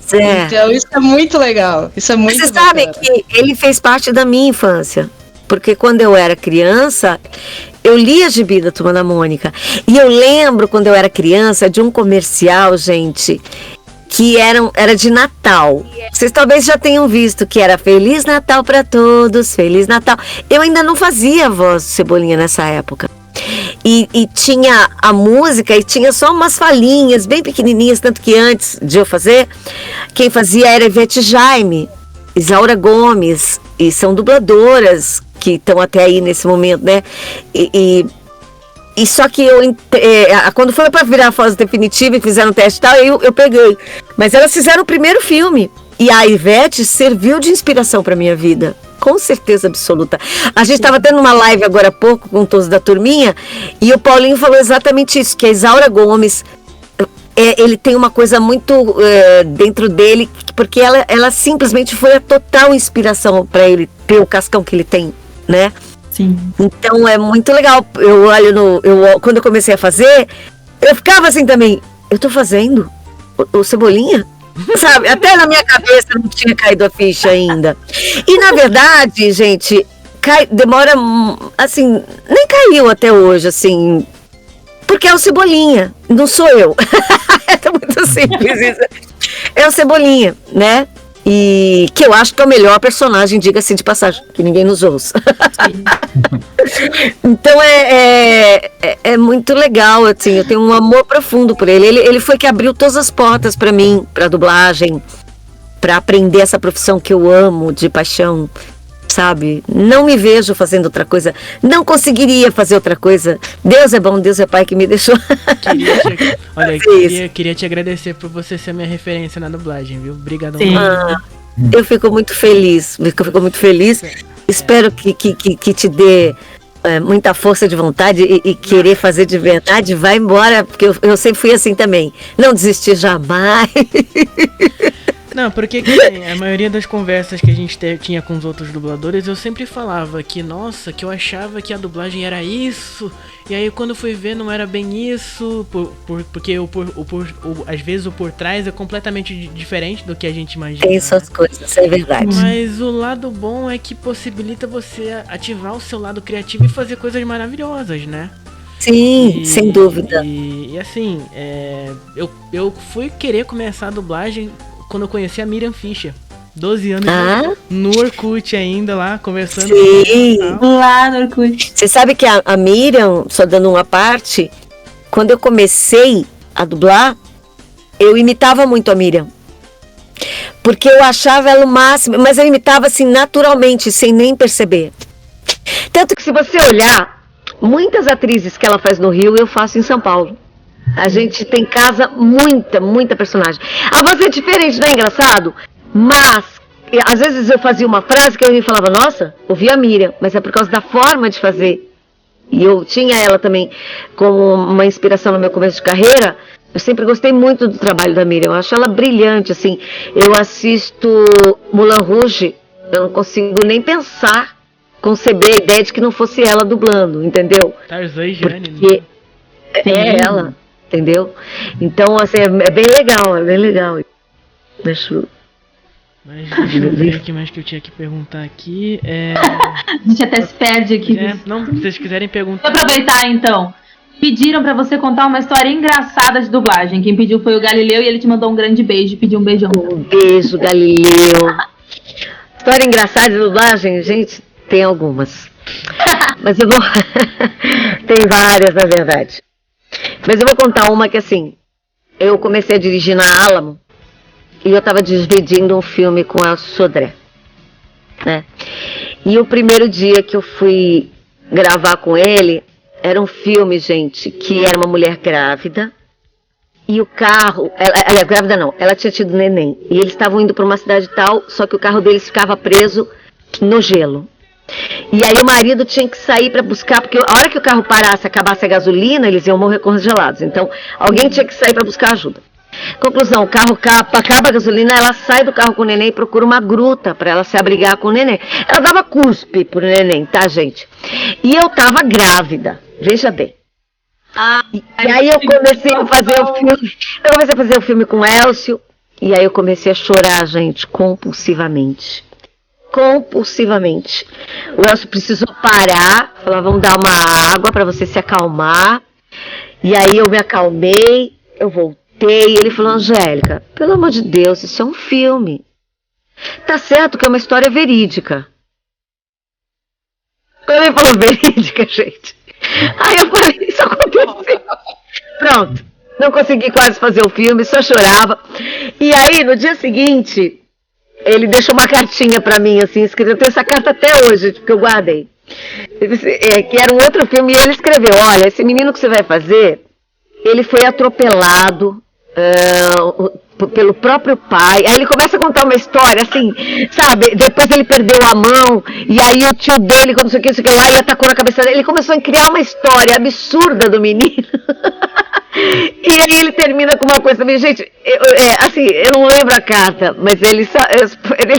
Pois é. Então isso é muito legal. Isso é muito Você sabe que ele fez parte da minha infância. Porque quando eu era criança, eu lia Gibi da Turma da Mônica. E eu lembro, quando eu era criança, de um comercial, gente... que era de Natal. Vocês talvez já tenham visto que era Feliz Natal para todos, Feliz Natal. Eu ainda não fazia a voz do Cebolinha nessa época. E tinha a música e tinha só umas falinhas bem pequenininhas, tanto que antes de eu fazer, quem fazia era Ivete Jaime, Isaura Gomes, e são dubladoras que estão até aí nesse momento, né? E só que quando foi pra virar a voz definitiva e fizeram um teste e tal, eu peguei. Mas elas fizeram o primeiro filme. E a Ivete serviu de inspiração pra minha vida. Com certeza absoluta. A gente tava tendo uma live agora há pouco com todos da turminha. E o Paulinho falou exatamente isso. Que a Isaura Gomes, ele tem uma coisa muito dentro dele. Porque ela simplesmente foi a total inspiração pra ele ter o cascão que ele tem, né? Sim. Então é muito legal. Quando eu comecei a fazer, eu ficava assim também. Eu tô fazendo o Cebolinha? Sabe? Até na minha cabeça não tinha caído a ficha ainda. E na verdade, gente, demora assim, nem caiu até hoje, assim. Porque é o Cebolinha, não sou eu. É muito simples isso. É o Cebolinha, né? E que eu acho que é o melhor personagem, diga-se de passagem, que ninguém nos ouça. Então é muito legal, assim, eu tenho um amor profundo por ele. Ele foi que abriu todas as portas pra mim, pra dublagem, pra aprender essa profissão que eu amo de paixão, sabe? Não me vejo fazendo outra coisa, não conseguiria fazer outra coisa. Deus é bom, Deus é pai que me deixou. Queria te agradecer por você ser minha referência na dublagem, viu? Obrigadão. Eu fico muito feliz, Espero que te dê muita força de vontade e querer fazer de verdade. Vai embora, porque eu sempre fui assim também. Não desistir jamais. Não, porque assim, a maioria das conversas que a gente tinha com os outros dubladores, eu sempre falava que, nossa, que eu achava que a dublagem era isso, e aí quando eu fui ver não era bem isso, porque às vezes o por trás é completamente diferente do que a gente imagina. Tem essas coisas, é verdade. Mas o lado bom é que possibilita você ativar o seu lado criativo e fazer coisas maravilhosas, né? Sim, sem dúvida. E assim, eu fui querer começar a dublagem quando eu conheci a Miriam Fischer. 12 anos no Orkut ainda lá, conversando. Sim, lá no Orkut. Você sabe que a Miriam, só dando uma parte, quando eu comecei a dublar, eu imitava muito a Miriam. Porque eu achava ela o máximo, mas eu imitava assim naturalmente, sem nem perceber. Tanto que se você olhar, muitas atrizes que ela faz no Rio, eu faço em São Paulo. A gente tem casa muita personagem. A voz é diferente, não é engraçado? Mas, às vezes eu fazia uma frase que eu me falava, nossa, ouvi a Miriam, mas é por causa da forma de fazer. E eu tinha ela também como uma inspiração no meu começo de carreira. Eu sempre gostei muito do trabalho da Miriam, eu acho ela brilhante, assim. Eu assisto Moulin Rouge, eu não consigo nem pensar, conceber a ideia de que não fosse ela dublando, entendeu? Tarzan e Jane, porque é ela, entendeu? Então, assim, é bem legal. Deixa eu ver aqui mais que eu tinha que perguntar aqui. A gente até se perde aqui. Não, se vocês quiserem perguntar. Vou aproveitar então. Pediram pra você contar uma história engraçada de dublagem. Quem pediu foi o Galileu e ele te mandou um grande beijo, pediu um beijão. Um beijo, Galileu. História engraçada de dublagem, gente, tem algumas. Mas eu vou. Tem várias, na verdade. Mas eu vou contar uma que, assim, eu comecei a dirigir na Alamo e eu tava dividindo um filme com a Sodré, né? E o primeiro dia que eu fui gravar com ele, era um filme, gente, que era uma mulher grávida e o carro, aliás, grávida não, ela tinha tido neném e eles estavam indo para uma cidade tal, só que o carro deles ficava preso no gelo. E aí o marido tinha que sair para buscar, porque a hora que o carro parasse, acabasse a gasolina, eles iam morrer congelados. Então, alguém tinha que sair para buscar ajuda. Conclusão, o carro acaba a gasolina, ela sai do carro com o neném e procura uma gruta para ela se abrigar com o neném. Ela dava cuspe pro neném, tá, gente? E eu tava grávida, veja bem. E aí eu comecei a fazer o filme com o Elcio, e aí eu comecei a chorar, gente, compulsivamente. O Elcio precisou parar, falou, vamos dar uma água para você se acalmar. E aí eu me acalmei, eu voltei, e ele falou, Angélica, pelo amor de Deus, isso é um filme. Tá certo que é uma história verídica. Quando ele falou verídica, gente, aí eu falei, isso aconteceu. Pronto, não consegui quase fazer o filme, só chorava. E aí, no dia seguinte, ele deixou uma cartinha pra mim, assim, escrita. Eu tenho essa carta até hoje, porque eu guardei. Que era um outro filme, e ele escreveu, olha, esse menino que você vai fazer, ele foi atropelado pelo próprio pai. Aí ele começa a contar uma história, assim, sabe? Depois ele perdeu a mão, e aí o tio dele, quando não sei o que lá, ele atacou na cabeça dele. Ele começou a criar uma história absurda do menino. E aí ele termina com uma coisa também, gente, eu não lembro a carta, mas ele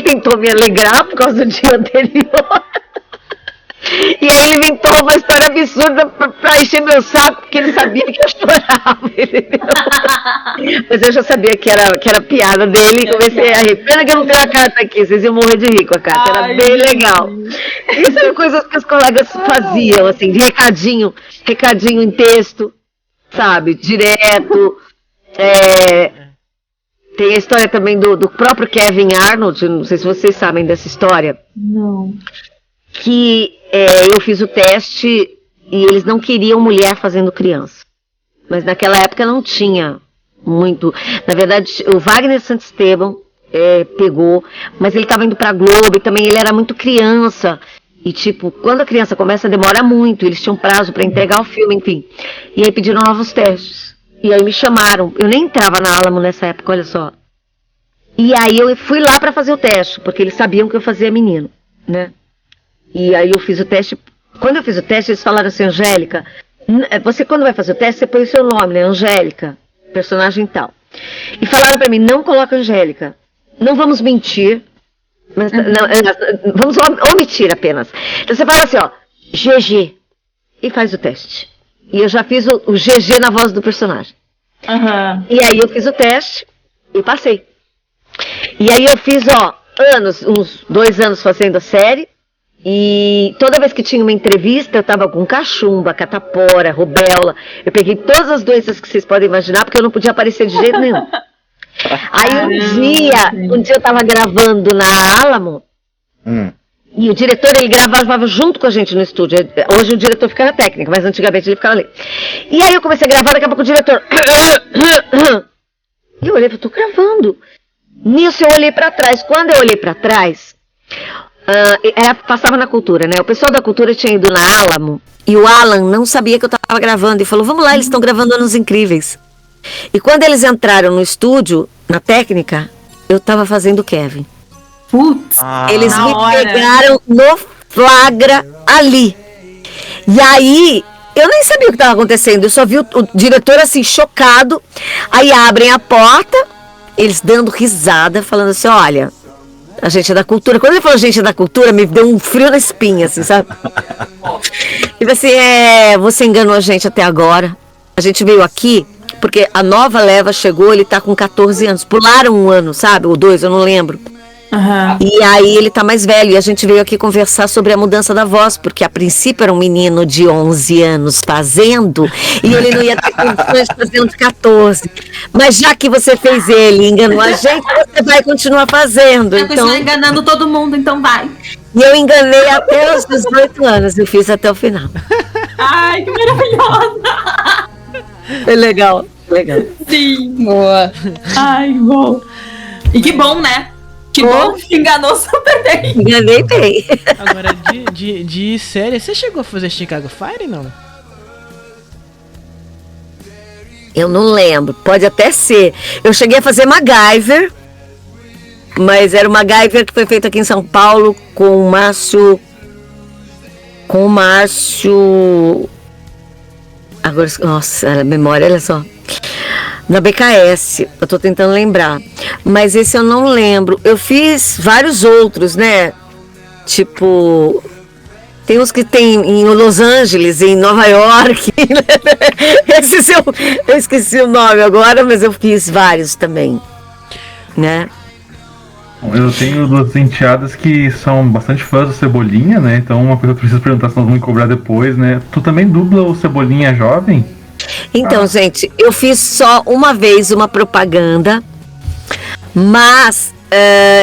tentou me alegrar por causa do dia anterior. E aí ele inventou uma história absurda pra encher meu saco, porque ele sabia que eu chorava, entendeu? Mas eu já sabia que era piada dele e comecei a rir. Pena que eu não tenho a carta aqui, vocês iam morrer de rir com a carta, era bem legal. Isso eram coisas que os colegas faziam, assim, de recadinho em texto, sabe, direto. Tem a história também do próprio Kevin Arnold, não sei se vocês sabem dessa história. Não. Que eu fiz o teste e eles não queriam mulher fazendo criança. Mas naquela época não tinha muito. Na verdade, o Wagner Santisteban pegou, mas ele estava indo pra Globo e também ele era muito criança. E tipo, quando a criança começa, demora muito. Eles tinham prazo para entregar o filme, enfim. E aí pediram novos testes. E aí me chamaram. Eu nem entrava na Alamo nessa época, olha só. E aí eu fui lá para fazer o teste, porque eles sabiam que eu fazia menino, né? E aí eu fiz o teste. Quando eu fiz o teste, eles falaram assim, Angélica, você quando vai fazer o teste, você põe o seu nome, né? Angélica, personagem tal. E falaram pra mim, não coloca Angélica. não vamos mentir, mas, vamos omitir apenas. Então você fala assim, ó, GG, e faz o teste. E eu já fiz o GG na voz do personagem. E aí eu fiz o teste e passei. E aí eu fiz, uns 2 anos fazendo a série. E toda vez que tinha uma entrevista, eu tava com cachumba, catapora, rubéola. Eu peguei todas as doenças que vocês podem imaginar, porque eu não podia aparecer de jeito nenhum. Aí um dia eu tava gravando na Alamo, e o diretor, ele gravava junto com a gente no estúdio. Hoje o diretor fica na técnica, mas antigamente ele ficava ali. E aí eu comecei a gravar, daqui a pouco o diretor... E eu olhei, eu tô gravando. Nisso eu olhei pra trás. Quando eu olhei pra trás... passava na Cultura, né? O pessoal da Cultura tinha ido na Alamo e o Alan não sabia que eu tava gravando e falou, vamos lá, eles estão gravando Anos Incríveis. E quando eles entraram no estúdio, na técnica, eu tava fazendo o Kevin. Putz, eles me pegaram no flagra ali. E aí, eu nem sabia o que tava acontecendo, eu só vi o diretor assim, chocado. Aí abrem a porta, eles dando risada, falando assim, olha... A gente é da Cultura. Quando ele falou gente é da Cultura, me deu um frio na espinha, assim, sabe? Tipo assim, você enganou a gente até agora. A gente veio aqui, porque a nova leva chegou, ele tá com 14 anos. Pularam 1 ano, sabe? Ou 2, eu não lembro. E aí ele tá mais velho. E a gente veio aqui conversar sobre a mudança da voz, porque a princípio era um menino de 11 anos fazendo, e ele não ia ter condições de fazer um de 14. Mas já que você fez ele, enganou a gente, você vai continuar fazendo. Vai continuar enganando todo mundo, então vai. E eu enganei até os 18 anos, eu fiz até o final. Ai, que maravilhosa! Foi legal. Sim. Boa. Ai, bom. E que bom, né? Que bom que enganou super bem. Enganei bem. Agora, de série, você chegou a fazer Chicago Fire, não? Eu não lembro, pode até ser. Eu cheguei a fazer MacGyver, mas era o MacGyver que foi feito aqui em São Paulo com o Márcio... Agora, nossa, a memória, olha só. Na BKS, eu tô tentando lembrar. Mas esse eu não lembro. Eu fiz vários outros, né? Tipo... Tem uns que tem em Los Angeles, em Nova York. Eu esqueci o nome agora, mas eu fiz vários também. Né? Eu tenho 2 enteadas que são bastante fãs do Cebolinha, né? Então uma coisa que eu preciso perguntar, se nós vamos me cobrar depois, né? Tu também dubla o Cebolinha jovem? Então, gente, eu fiz só uma vez uma propaganda, mas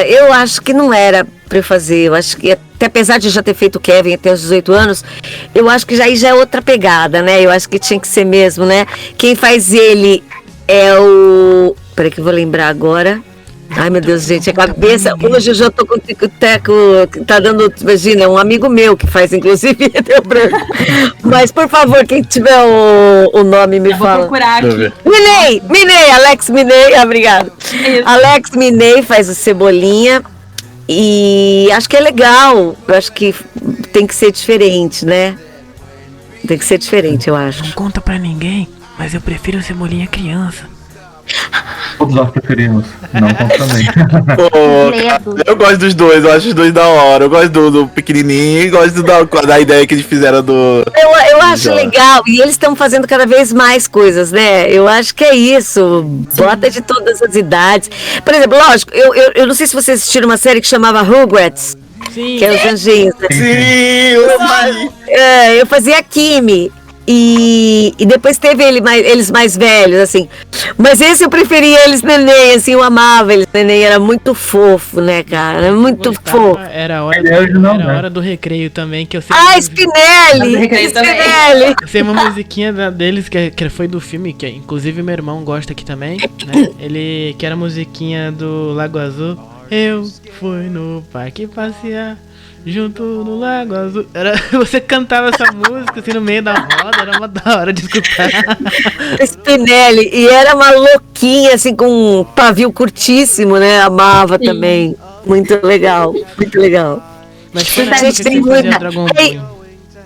eu acho que não era pra eu fazer. Eu acho que, até apesar de já ter feito o Kevin até os 18 anos, eu acho que já é outra pegada, né? Eu acho que tinha que ser mesmo, né? Quem faz ele é o... Peraí que eu vou lembrar agora. Ai, meu Deus, gente, a cabeça... Hoje eu já tô com o tico-teco, tá dando... Imagina, um amigo meu que faz, inclusive, deu branco. Mas, por favor, quem tiver o nome, me fala. Vou procurar aqui. Minei, Alex Minei, obrigado. Alex Minei faz o Cebolinha. E acho que é legal. Eu acho que tem que ser diferente, né? Tem que ser diferente, eu acho. Não conta pra ninguém, mas eu prefiro o Cebolinha criança. Todos nós preferimos. Não conta também. Eu gosto dos dois, eu acho os dois da hora. Eu gosto do pequenininho e gosto da ideia que eles fizeram do... Eu acho legal, e eles estão fazendo cada vez mais coisas, né? Eu acho que é isso. Bota de todas as idades. Por exemplo, lógico, eu não sei se vocês assistiram uma série que chamava Rugrats. Sim. Que é os anjinhos. Sim, eu fazia a Kimi. E depois teve eles mais velhos, assim. Mas esse eu preferia eles neném, assim, eu amava eles neném, era muito fofo, né, cara? Muito fofo. Era a hora do recreio também, que eu sei. Spinelli! Spinelli! Eu sei uma musiquinha deles que foi do filme, que inclusive meu irmão gosta aqui também, né? Ele, que era a musiquinha do Lago Azul. Eu fui no parque passear junto no Lago Azul. Você cantava essa música assim no meio da roda, era uma da hora de escutar. Spinelli, e era uma louquinha assim com um pavio curtíssimo, né? Amava também. Muito legal, muito legal. Mas foi a gente tem muita.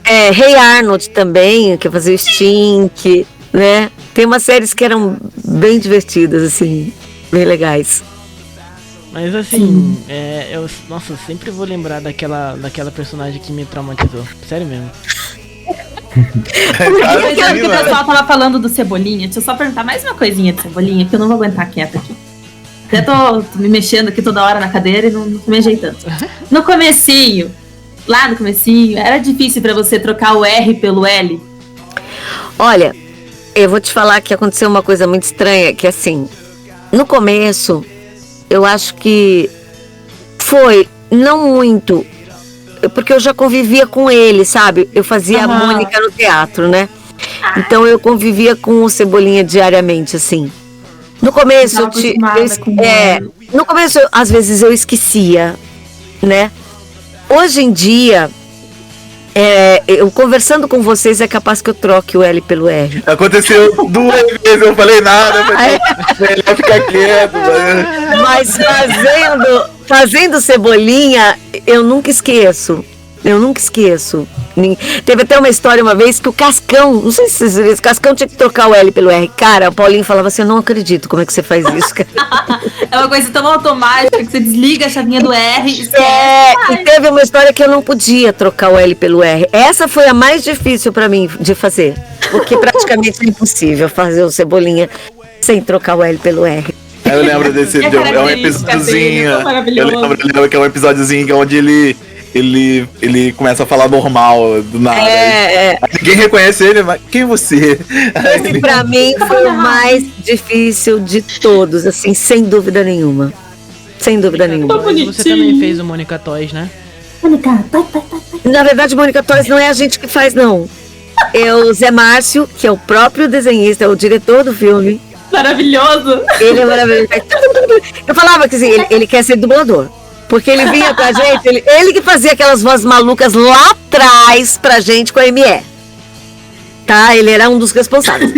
Hey Arnold também, que fazia o Stink, né? Tem umas séries que eram bem divertidas, assim, bem legais. Mas assim, nossa, eu sempre vou lembrar daquela personagem que me traumatizou. Sério mesmo. Aquela que o pessoal tava falando do Cebolinha. Deixa eu só perguntar mais uma coisinha de Cebolinha, que eu não vou aguentar quieta aqui. Até tô me mexendo aqui toda hora na cadeira e não tô me ajeitando. No comecinho, lá no comecinho, era difícil pra você trocar o R pelo L? Olha, eu vou te falar que aconteceu uma coisa muito estranha, que assim, no começo, eu acho que foi, não muito, porque eu já convivia com ele, sabe? Eu fazia a Mônica no teatro, né? Então eu convivia com o Cebolinha diariamente, assim. No começo, no começo, às vezes eu esquecia, né? Hoje em dia, eu conversando com vocês, é capaz que eu troque o L pelo R. Aconteceu 2 vezes, eu falei nada, melhor ficar quieto. Mas fazendo Cebolinha, eu nunca esqueço. Teve até uma história uma vez que o Cascão, não sei se vocês viram, o Cascão tinha que trocar o L pelo R. Cara, o Paulinho falava assim, eu não acredito, como é que você faz isso, cara? É uma coisa tão automática que você desliga a chavinha do R e e teve uma história que eu não podia trocar o L pelo R. Essa foi a mais difícil pra mim de fazer, porque praticamente é impossível fazer o Cebolinha sem trocar o L pelo R. Eu lembro desse, é um episódiozinho, eu lembro que é um episódiozinho onde ele começa a falar normal do nada. Ninguém reconhece ele, mas quem é você? Esse pra mim foi o mais difícil de todos, assim, sem dúvida nenhuma. Sem dúvida nenhuma. Você também fez o Mônica Toys, né? Mônica, Na verdade, Mônica Toys não é a gente que faz, não. É o Zé Márcio, que é o próprio desenhista, é o diretor do filme. Maravilhoso! Ele é maravilhoso. Eu falava que assim, ele quer ser dublador. Porque ele vinha pra gente, ele que fazia aquelas vozes malucas lá atrás pra gente com a ME. Tá? Ele era um dos responsáveis.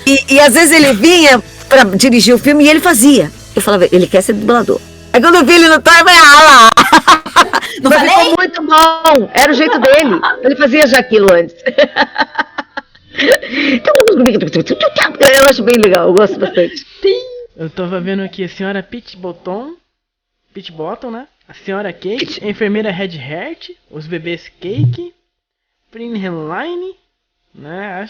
E às vezes ele vinha pra dirigir o filme e ele fazia. Eu falava, ele quer ser dublador. Aí quando eu vi ele no time, eu falei, lá. Mas ficou muito bom. Era o jeito dele. Ele fazia já aquilo antes. Eu acho bem legal, eu gosto bastante. Eu tava vendo aqui a senhora Pete Bottom, né? A senhora Kate, a enfermeira Red Heart, os bebês Cake, Princeline, né?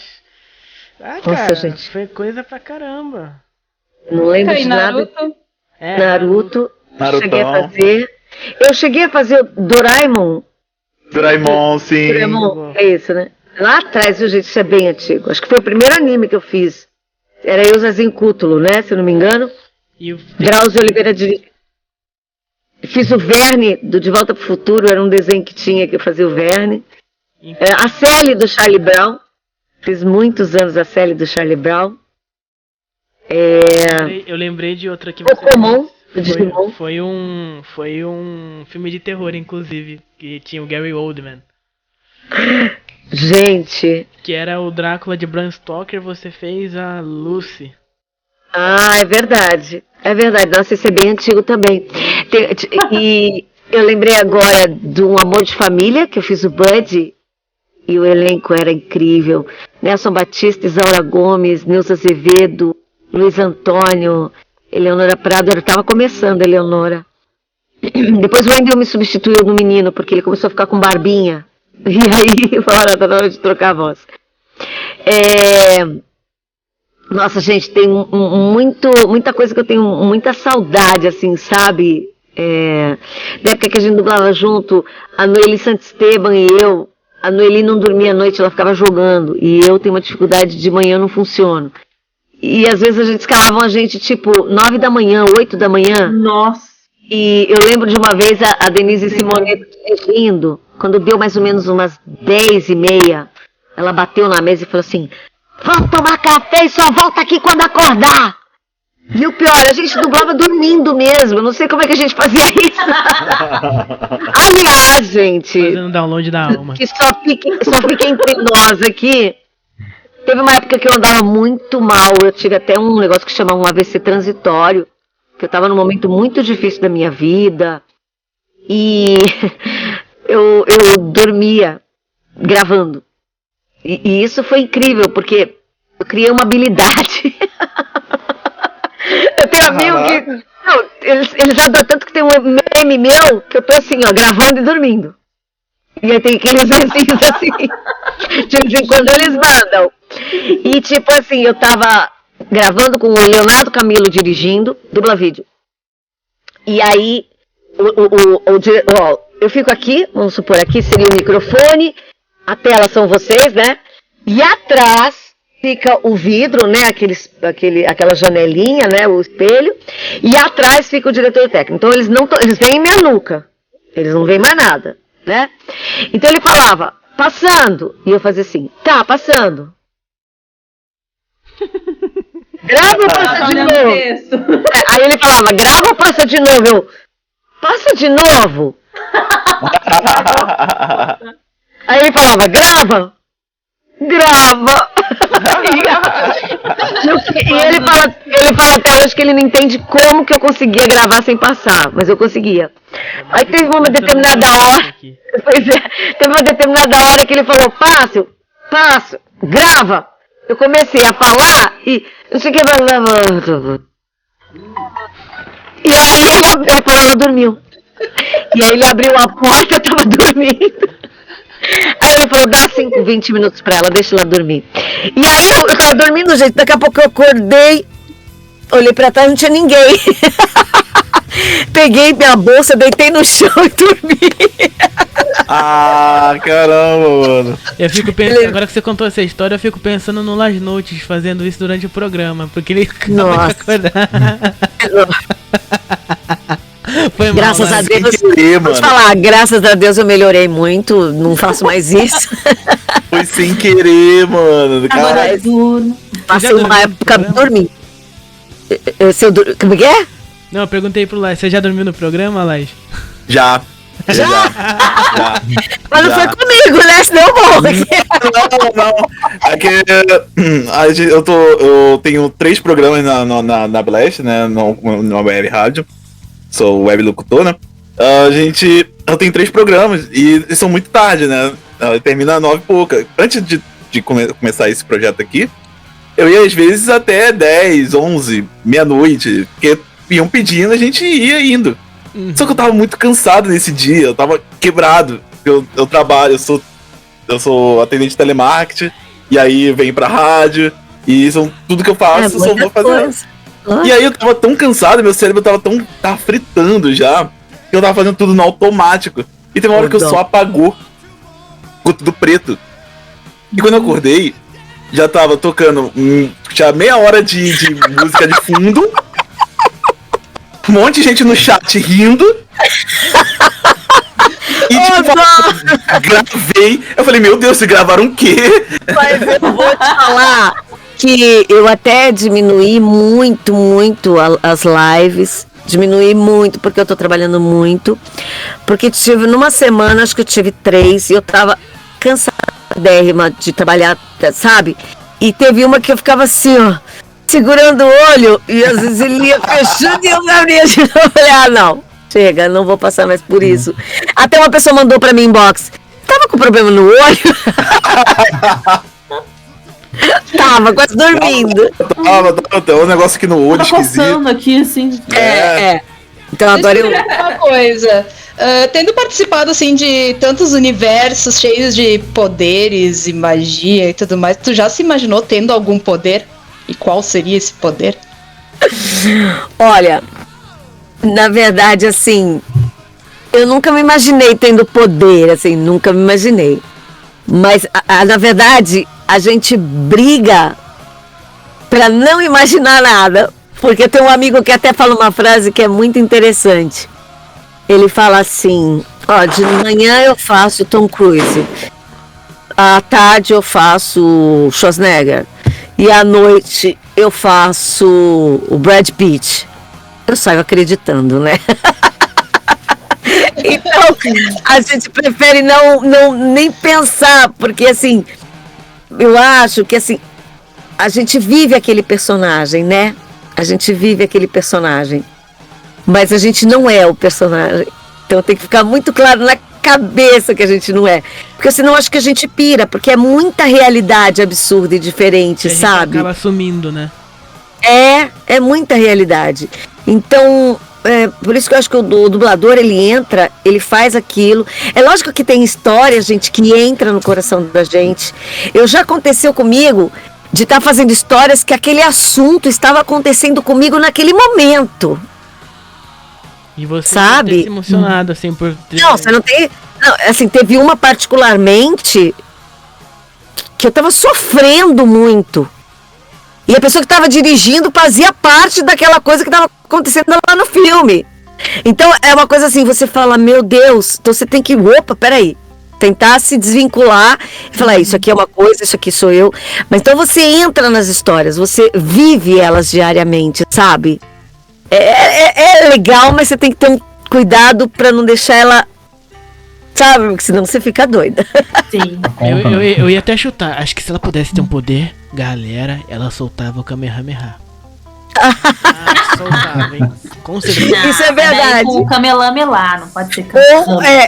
Nossa, cara, gente, foi coisa pra caramba. Não lembro de nada. Naruto. Eu cheguei a fazer o Doraemon. Doraemon, sim. Doraemon, é isso, né? Lá atrás, viu, gente, isso é bem antigo. Acho que foi o primeiro anime que eu fiz. Era eu, Zezinho Cútulo, né? Se eu não me engano. Drauzio Oliveira dirigiu. Fiz o Verne, do De Volta pro Futuro, era um desenho que tinha que eu fazia o Verne. A Sally do Charlie Brown. Fiz muitos anos a Sally do Charlie Brown. Eu lembrei de outra que você fez. Foi um filme de terror, inclusive, que tinha o Gary Oldman. Gente. Que era o Drácula de Bram Stoker, você fez a Lucy. Ah, é verdade. É verdade. Nossa, esse é bem antigo também. E eu lembrei agora de Um Amor de Família, que eu fiz o Bud. E o elenco era incrível. Nelson Batista, Isaura Gomes, Nilza Azevedo, Luiz Antônio, Eleonora Prado. Eu estava começando, Eleonora. Depois o Wendel me substituiu no menino, porque ele começou a ficar com barbinha. E aí, tá na hora de trocar a voz. Nossa, gente, tem muita coisa que eu tenho muita saudade, assim, sabe? Da época que a gente dublava junto, a Noeli Santisteban e eu. A Noeli não dormia à noite, ela ficava jogando. E eu tenho uma dificuldade de manhã, não funciono. E às vezes a gente escalavam a gente, tipo, 9 da manhã, 8 da manhã. Nossa! E eu lembro de uma vez a Denise Simonetti dirigindo, quando deu mais ou menos umas 10h30, ela bateu na mesa e falou assim, vamos tomar café e só volta aqui quando acordar. E o pior, a gente dublava dormindo mesmo, eu não sei como é que a gente fazia isso. Aliás, gente, fazendo download da alma. Que só fique entre nós aqui. Teve uma época que eu andava muito mal, eu tive até um negócio que chama um AVC transitório, que eu estava num momento muito difícil da minha vida, e eu dormia gravando. E isso foi incrível, porque eu criei uma habilidade. Eu tenho amigo que... eles adoram tanto que tem um meme meu que eu tô assim, ó, gravando e dormindo. E aí tem aqueles vizinhos assim, de vez em quando eles mandam. E tipo assim, eu tava gravando com o Leonardo Camilo dirigindo, dubla vídeo. E aí, eu fico aqui, vamos supor, aqui seria o microfone, a tela são vocês, né? E atrás fica o vidro, né? Aquela janelinha, né? O espelho. E atrás fica o diretor técnico. Então eles veem em minha nuca. Eles não veem mais nada, né? Então ele falava, passando. E eu fazia assim, tá, passando. Grava ou passa de novo? Aí ele falava, grava ou passa de novo? Eu, passa de novo? Aí ele falava, grava? Grava! E ele fala até hoje que ele não entende como que eu conseguia gravar sem passar, mas eu conseguia. Aí teve uma determinada hora, teve uma determinada hora que ele falou, passo, grava! Eu comecei a falar e não sei o que. E aí ele falou, ela dormiu. E aí ele abriu a porta, eu tava dormindo. Aí ele falou, dá 20 minutos pra ela, deixa ela dormir. E aí eu tava dormindo, gente, daqui a pouco eu acordei, olhei pra trás, não tinha ninguém. Peguei minha bolsa, deitei no chão e dormi. Ah, caramba, mano. Eu fico pensando, agora que você contou essa história, eu fico pensando no Las Notes fazendo isso durante o programa, porque ele acaba de acordar. Foi graças mal, a Deus, vou te falar, graças a Deus eu melhorei muito, não faço mais isso. Foi sem querer, mano. Agora eu passei uma época dormindo. Como que é? Não, eu perguntei pro Lais, você já dormiu no programa, Lais? Já. Mas não foi comigo, né? Senão eu morro. Não. É que eu tenho 3 programas na Blast, né? Na web rádio. Sou web locutor, né? Eu tenho 3 programas e são muito tarde, né? Termina às 9 e pouca. Antes de começar esse projeto aqui, eu ia às vezes até 10, 11, meia-noite, porque iam pedindo, a gente ia indo. Só que eu tava muito cansado nesse dia, eu tava quebrado. Eu trabalho, eu sou atendente de telemarketing, e aí venho pra rádio, e tudo que eu faço eu só vou fazer. E aí eu tava tão cansado, meu cérebro tava fritando já, que eu tava fazendo tudo no automático. E tem uma hora que eu só apagou, ficou tudo preto. E quando eu acordei, já tava tocando já meia hora de música de fundo. Um monte de gente no chat rindo. E gravei. Eu falei, meu Deus, vocês gravaram o quê? Mas eu vou te falar que eu até diminuí muito as lives. Diminui muito, porque eu tô trabalhando muito. Porque tive, numa semana, acho que eu tive 3, e eu tava cansadérrima de trabalhar, sabe? E teve uma que eu ficava assim, ó, segurando o olho, e às vezes ele ia fechando e eu abria de novo. Eu falei, não, chega, não vou passar mais por isso. Até uma pessoa mandou pra mim inbox, tava com problema no olho? Tava quase dormindo. Tava um negócio aqui no olho esquisito. Aqui, assim. Então agora eu... Uma coisa, tendo participado assim de tantos universos cheios de poderes e magia e tudo mais, tu já se imaginou tendo algum poder? E qual seria esse poder? Olha, na verdade, assim, eu nunca me imaginei tendo poder, assim, nunca me imaginei. Mas, na verdade, a gente briga pra não imaginar nada. Porque tem um amigo que até fala uma frase que é muito interessante. Ele fala assim, ó, de manhã eu faço Tom Cruise, à tarde eu faço Schwarzenegger, e à noite eu faço o Brad Pitt. Eu saio acreditando, né? Então, a gente prefere nem pensar, porque assim, eu acho que assim, a gente vive aquele personagem, né? A gente vive aquele personagem, mas a gente não é o personagem. Então tem que ficar muito claro na cabeça que a gente não é. Porque senão acho que a gente pira, porque é muita realidade absurda e diferente, sabe? Acaba sumindo, né? É muita realidade. Então, por isso que eu acho que o dublador, ele entra, ele faz aquilo. É lógico que tem história, gente, que entra no coração da gente. Já aconteceu comigo de estar fazendo histórias que aquele assunto estava acontecendo comigo naquele momento. E você sabe? Ter se emocionado, assim, por... Não, você não tem... Não, assim, teve uma particularmente que eu tava sofrendo muito. E a pessoa que estava dirigindo fazia parte daquela coisa que estava acontecendo lá no filme. Então, é uma coisa assim, você fala, meu Deus, então você tem que, peraí, tentar se desvincular e falar, isso aqui é uma coisa, isso aqui sou eu. Mas então você entra nas histórias, você vive elas diariamente, sabe? É legal, mas você tem que ter um cuidado para não deixar ela, sabe? Porque senão você fica doida. Sim. Eu ia até chutar, acho que se ela pudesse ter um poder, galera, ela soltava o Kamehameha. Soltava, hein? Com certeza. Isso é verdade. Com o Kamehameha, não pode ser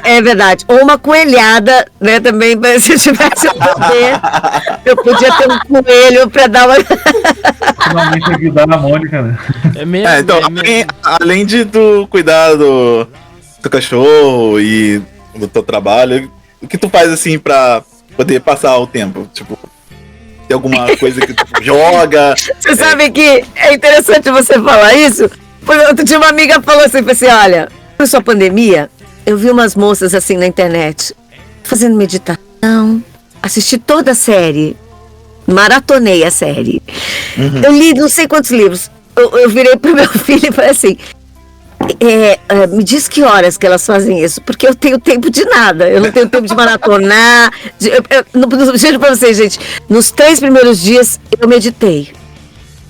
É verdade. Ou uma coelhada, né? Também, se eu tivesse o poder, eu podia ter um coelho pra dar uma. Finalmente ajudar a Mônica, né? Então, além do cuidado do cachorro e do teu trabalho, o que tu faz assim pra poder passar o tempo? Tipo, tem alguma coisa que tu joga? Você sabe que é interessante você falar isso? Porque outro dia uma amiga falou assim, olha, começou a pandemia, eu vi umas moças assim na internet, fazendo meditação, assisti toda a série, maratonei a série. Eu li não sei quantos livros. Eu virei pro meu filho e falei assim, me diz que horas que elas fazem isso, porque eu tenho tempo de nada, eu não tenho tempo de maratonar. Não juro pra vocês, gente, nos 3 primeiros dias eu meditei,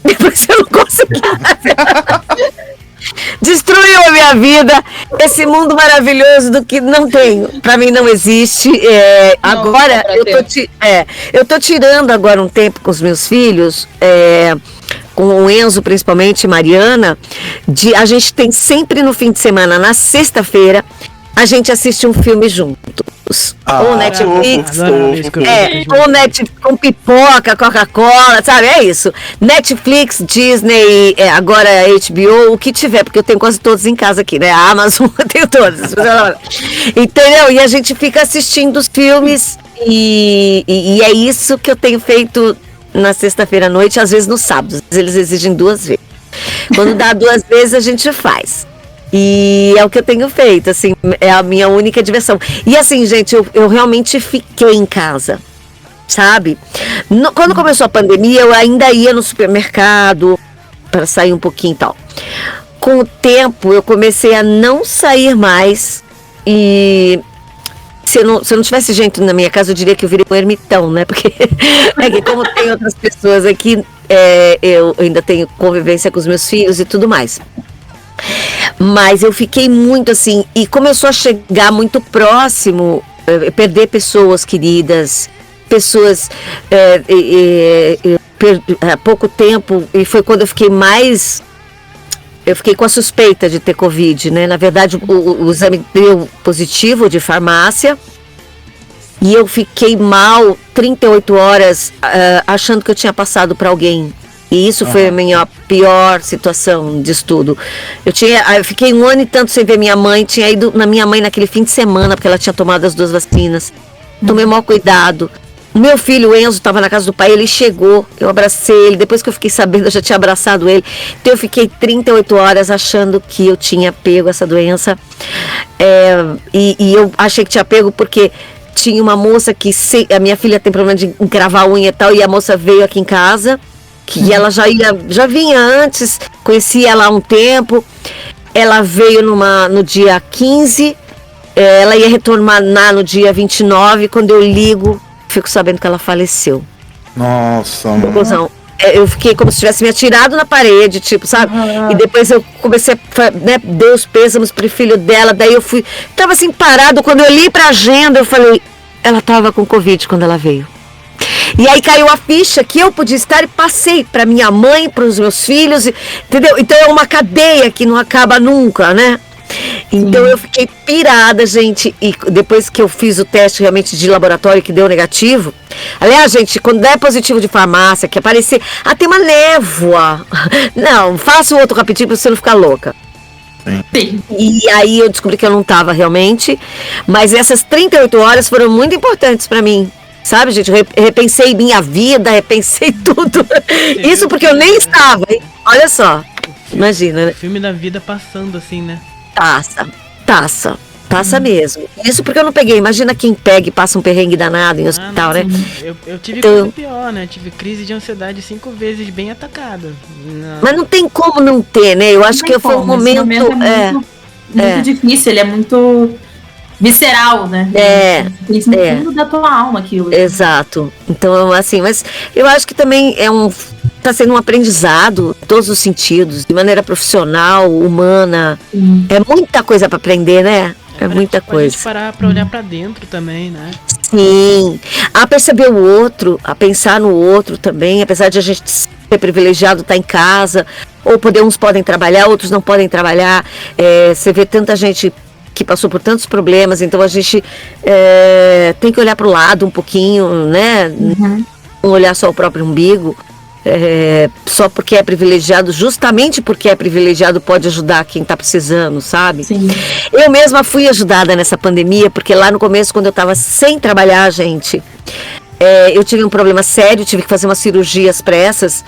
depois eu não consegui. Destruiu a minha vida, esse mundo maravilhoso do que não tenho, pra mim não existe. Agora eu tô tirando agora um tempo com os meus filhos, com o Enzo principalmente, Mariana, a gente tem sempre no fim de semana, na sexta-feira, a gente assiste um filme juntos. Ou Netflix, ou Netflix com pipoca, Coca-Cola, sabe? É isso. Netflix, Disney, agora HBO, o que tiver, porque eu tenho quase todos em casa aqui, né? A Amazon, eu tenho todos. Entendeu? E a gente fica assistindo os filmes e é isso que eu tenho feito na sexta-feira à noite, às vezes no sábado. Eles exigem 2 vezes. Quando dá 2 vezes, a gente faz. E é o que eu tenho feito, assim, é a minha única diversão. E assim, gente, eu realmente fiquei em casa, sabe? Quando começou a pandemia, eu ainda ia no supermercado para sair um pouquinho e tal. Com o tempo, eu comecei a não sair mais e... Se eu não tivesse gente na minha casa, eu diria que eu virei um ermitão, né? Porque como tem outras pessoas aqui, eu ainda tenho convivência com os meus filhos e tudo mais. Mas eu fiquei muito assim, e começou a chegar muito próximo, perder pessoas queridas, pessoas há pouco tempo, e foi quando eu fiquei mais... Eu fiquei com a suspeita de ter Covid, né? Na verdade, o exame deu positivo de farmácia e eu fiquei mal 38 horas achando que eu tinha passado para alguém. E isso foi a minha pior situação de estudo. Eu fiquei 1 ano e tanto sem ver minha mãe, tinha ido na minha mãe naquele fim de semana, porque ela tinha tomado as 2 vacinas. Tomei o maior cuidado. O meu filho, o Enzo, estava na casa do pai, ele chegou, eu abracei ele, depois que eu fiquei sabendo, eu já tinha abraçado ele. Então eu fiquei 38 horas achando que eu tinha pego essa doença. E eu achei que tinha pego porque tinha uma moça que, a minha filha tem problema de encravar a unha e tal, e a moça veio aqui em casa, que ela já vinha antes, conhecia ela há um tempo. Ela veio no dia 15, ela ia retornar no dia 29, quando eu ligo, fico sabendo que ela faleceu. Nossa, mano. Eu fiquei como se tivesse me atirado na parede, tipo, sabe? E depois eu comecei a, né, dei os pêsames pro filho dela, daí eu fui... Tava assim, parado, quando eu olhei pra agenda, eu falei, ela tava com Covid quando ela veio. E aí caiu a ficha que eu podia estar e passei pra minha mãe, pros meus filhos, entendeu? Então é uma cadeia que não acaba nunca, né? Então eu fiquei pirada, gente, e depois que eu fiz o teste realmente de laboratório que deu negativo, aliás, gente, quando der positivo de farmácia, que aparecer, tem uma névoa, não, faça o outro rapidinho pra você não ficar louca. Sim. E aí eu descobri que eu não tava realmente, mas essas 38 horas foram muito importantes pra mim. Sabe, gente, eu repensei minha vida, repensei tudo. Isso porque eu nem estava, hein? Olha só, imagina, né? O filme da vida passando assim, né? Taça mesmo. Isso porque eu não peguei. Imagina quem pega e passa um perrengue danado em hospital, né? Eu tive coisa pior, né? Tive crise de ansiedade 5 vezes bem atacada. Mas não tem como não ter, né? Eu acho que foi um momento... muito difícil, ele é muito visceral, né? Isso no fundo da tua alma, aquilo. Exato. Então, assim, mas eu acho que também tá sendo um aprendizado em todos os sentidos, de maneira profissional, humana. É muita coisa para aprender, né? É muita coisa. A gente parar pra olhar pra dentro também, né? Sim. A perceber o outro, a pensar no outro também, apesar de a gente ser privilegiado estar em casa, ou uns podem trabalhar, outros não podem trabalhar. Você vê tanta gente que passou por tantos problemas, então a gente tem que olhar para o lado um pouquinho, né? Não olhar só o próprio umbigo, só porque é privilegiado, justamente porque é privilegiado pode ajudar quem está precisando, sabe? Sim. Eu mesma fui ajudada nessa pandemia, porque lá no começo, quando eu estava sem trabalhar, gente, eu tive um problema sério, tive que fazer umas cirurgias pressas,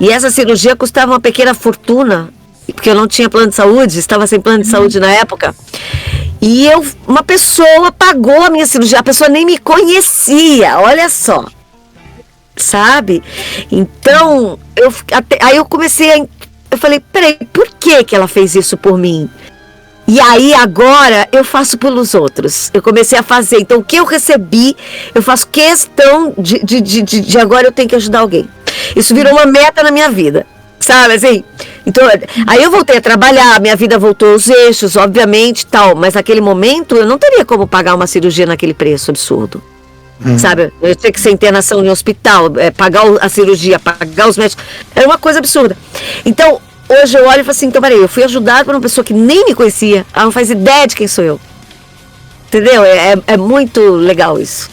e essa cirurgia custava uma pequena fortuna, porque eu não tinha plano de saúde, estava sem plano de saúde na época. E uma pessoa pagou a minha cirurgia, a pessoa nem me conhecia, olha só. Sabe? Então, aí eu comecei eu falei, peraí, por que ela fez isso por mim? E aí agora eu faço pelos outros. Eu comecei a fazer. Então, o que eu recebi, eu faço questão de agora eu tenho que ajudar alguém. Isso virou uma meta na minha vida. Sabe, assim? Então, aí eu voltei a trabalhar, minha vida voltou aos eixos, obviamente, tal. Mas naquele momento, eu não teria como pagar uma cirurgia naquele preço absurdo. Sabe? Eu tinha que ser internação em hospital, pagar a cirurgia, pagar os médicos. Era uma coisa absurda. Então, hoje eu olho e falo assim, então, peraí, eu fui ajudada por uma pessoa que nem me conhecia. Ela não faz ideia de quem sou eu. Entendeu? É muito legal isso.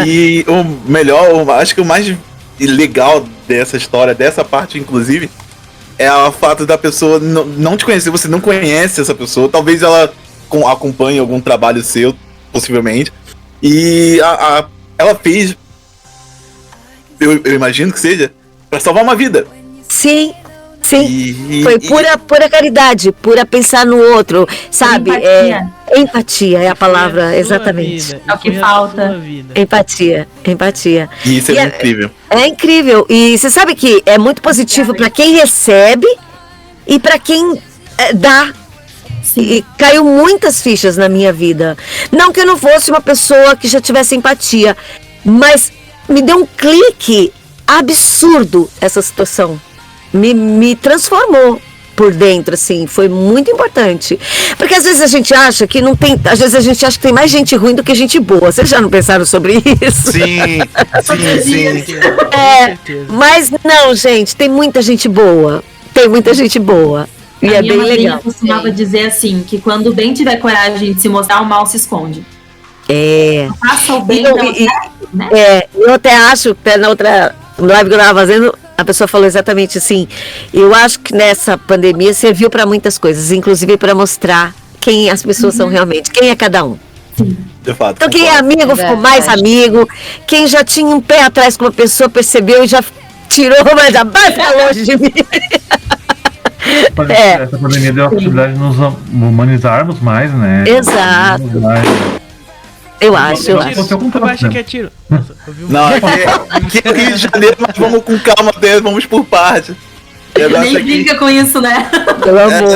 E o melhor, acho que o mais legal dessa história, dessa parte, inclusive, é o fato da pessoa não te conhecer, você não conhece essa pessoa, talvez ela acompanhe algum trabalho seu, possivelmente, e ela fez, eu imagino que seja, pra salvar uma vida. Sim. Foi pura caridade, pura pensar no outro, sabe? Empatia é a palavra, exatamente. É o que falta. Empatia. E isso é incrível. É incrível. E você sabe que é muito positivo para quem recebe e para quem dá. E caiu muitas fichas na minha vida. Não que eu não fosse uma pessoa que já tivesse empatia, mas me deu um clique absurdo essa situação. Me transformou por dentro, assim, foi muito importante. Porque às vezes a gente acha que não tem, às vezes a gente acha que tem mais gente ruim do que gente boa. Vocês já não pensaram sobre isso? Sim. Mas não, gente, tem muita gente boa. E é bem legal. A minha costumava dizer assim, que quando o bem tiver coragem de se mostrar, o mal se esconde. Faça o bem né? Eu até acho que na outra live que eu estava fazendo, a pessoa falou exatamente assim, eu acho que nessa pandemia serviu para muitas coisas, inclusive para mostrar quem as pessoas são realmente, quem é cada um. De fato. Então quem é amigo ficou mais amigo, quem já tinha um pé atrás com uma pessoa percebeu e já tirou, mas já vai pra longe de mim. Essa pandemia deu a possibilidade de nos humanizarmos mais, né? Exato. Eu acho. Eu acho que é tiro. Nossa, não, aqui é Rio de Janeiro, mas vamos com calma dentro, vamos por parte. Nem brinca com isso, né? Pelo amor.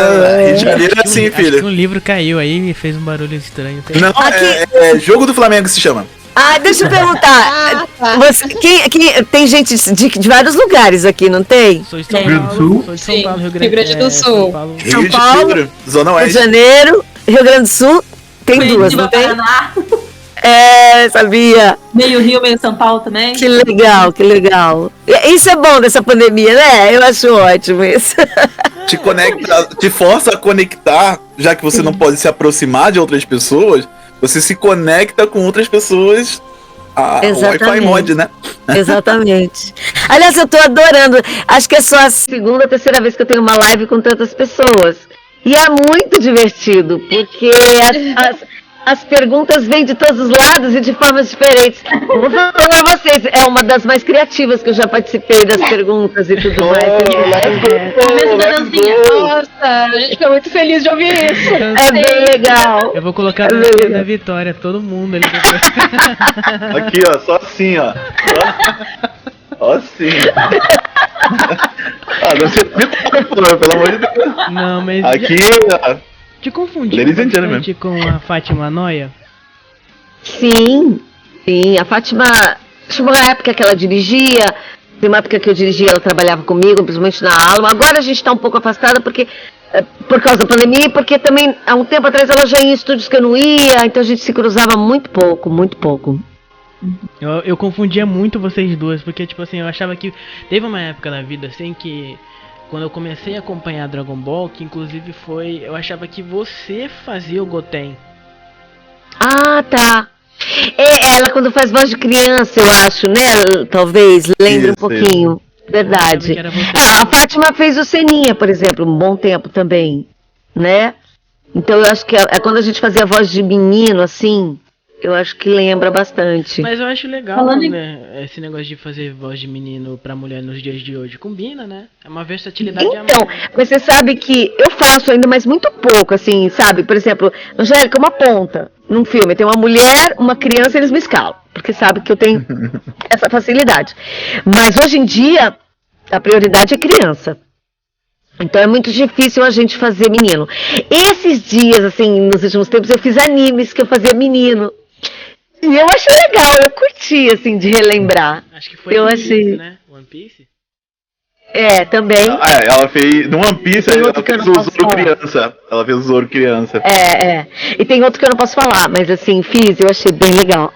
Rio de Janeiro é assim, filho. Um livro caiu aí e fez um barulho estranho. Não, é Jogo do Flamengo que se chama. Deixa eu perguntar. Tem gente de vários lugares aqui, não tem? Sou de São Paulo. Sou de São Paulo, Rio Grande do Sul. Rio de Janeiro, Zona Oeste. Rio de Janeiro, Rio Grande do Sul. Tem duas, não tem? Paraná. Sabia. Meio Rio, meio São Paulo também. Que legal. Isso é bom dessa pandemia, né? Eu acho ótimo isso. Te força a conectar, já que você não pode se aproximar de outras pessoas, você se conecta com outras pessoas. O Wi-Fi mod, né? Exatamente. Aliás, eu tô adorando. Acho que é só a segunda, terceira vez que eu tenho uma live com tantas pessoas. E é muito divertido, porque as perguntas vêm de todos os lados e de formas diferentes. Vou falar pra vocês, é uma das mais criativas que eu já participei das perguntas e tudo mais. Nossa, a gente fica muito feliz de ouvir isso. É bem legal. Eu vou colocar no dia da vitória, todo mundo ali. Aqui, ó, só assim, ó. Ó assim. Não sei pelo amor de Deus. Não, mas... Aqui, ó. Te confundiu bastante com a Fátima Noia? Sim, a Fátima, tinha uma época que ela dirigia, tem uma época que eu dirigia, ela trabalhava comigo, principalmente na Alma. Agora a gente está um pouco afastada porque, por causa da pandemia e porque também, há um tempo atrás, ela já ia em estúdios que eu não ia, então a gente se cruzava muito pouco. Eu confundia muito vocês duas, porque tipo assim, eu achava que teve uma época na vida assim que quando eu comecei a acompanhar Dragon Ball, que inclusive foi, eu achava que você fazia o Goten. Ah, tá. Ela quando faz voz de criança, eu acho, né? Talvez, lembre um pouquinho. Verdade. A Fátima fez o Seninha, por exemplo, um bom tempo também, né? Então eu acho que é quando a gente fazia voz de menino, assim, eu acho que lembra bastante. Mas eu acho legal, né, esse negócio de fazer voz de menino pra mulher nos dias de hoje. Combina, né? É uma versatilidade a mais. Então, mas você sabe que eu faço ainda, mas muito pouco, assim, sabe? Por exemplo, Angélica, uma ponta num filme, tem uma mulher, uma criança, eles me escalam, porque sabe que eu tenho essa facilidade. Mas hoje em dia, a prioridade é criança. Então é muito difícil a gente fazer menino. Esses dias, assim, nos últimos tempos, eu fiz animes que eu fazia menino. E eu achei legal, eu curti, assim, de relembrar. Acho que foi eu One achei... Piece, né? One Piece? Também. Ela fez, no One Piece, ela fez o Zoro criança. Ela fez o Zoro criança. E tem outro que eu não posso falar, mas assim, fiz, eu achei bem legal.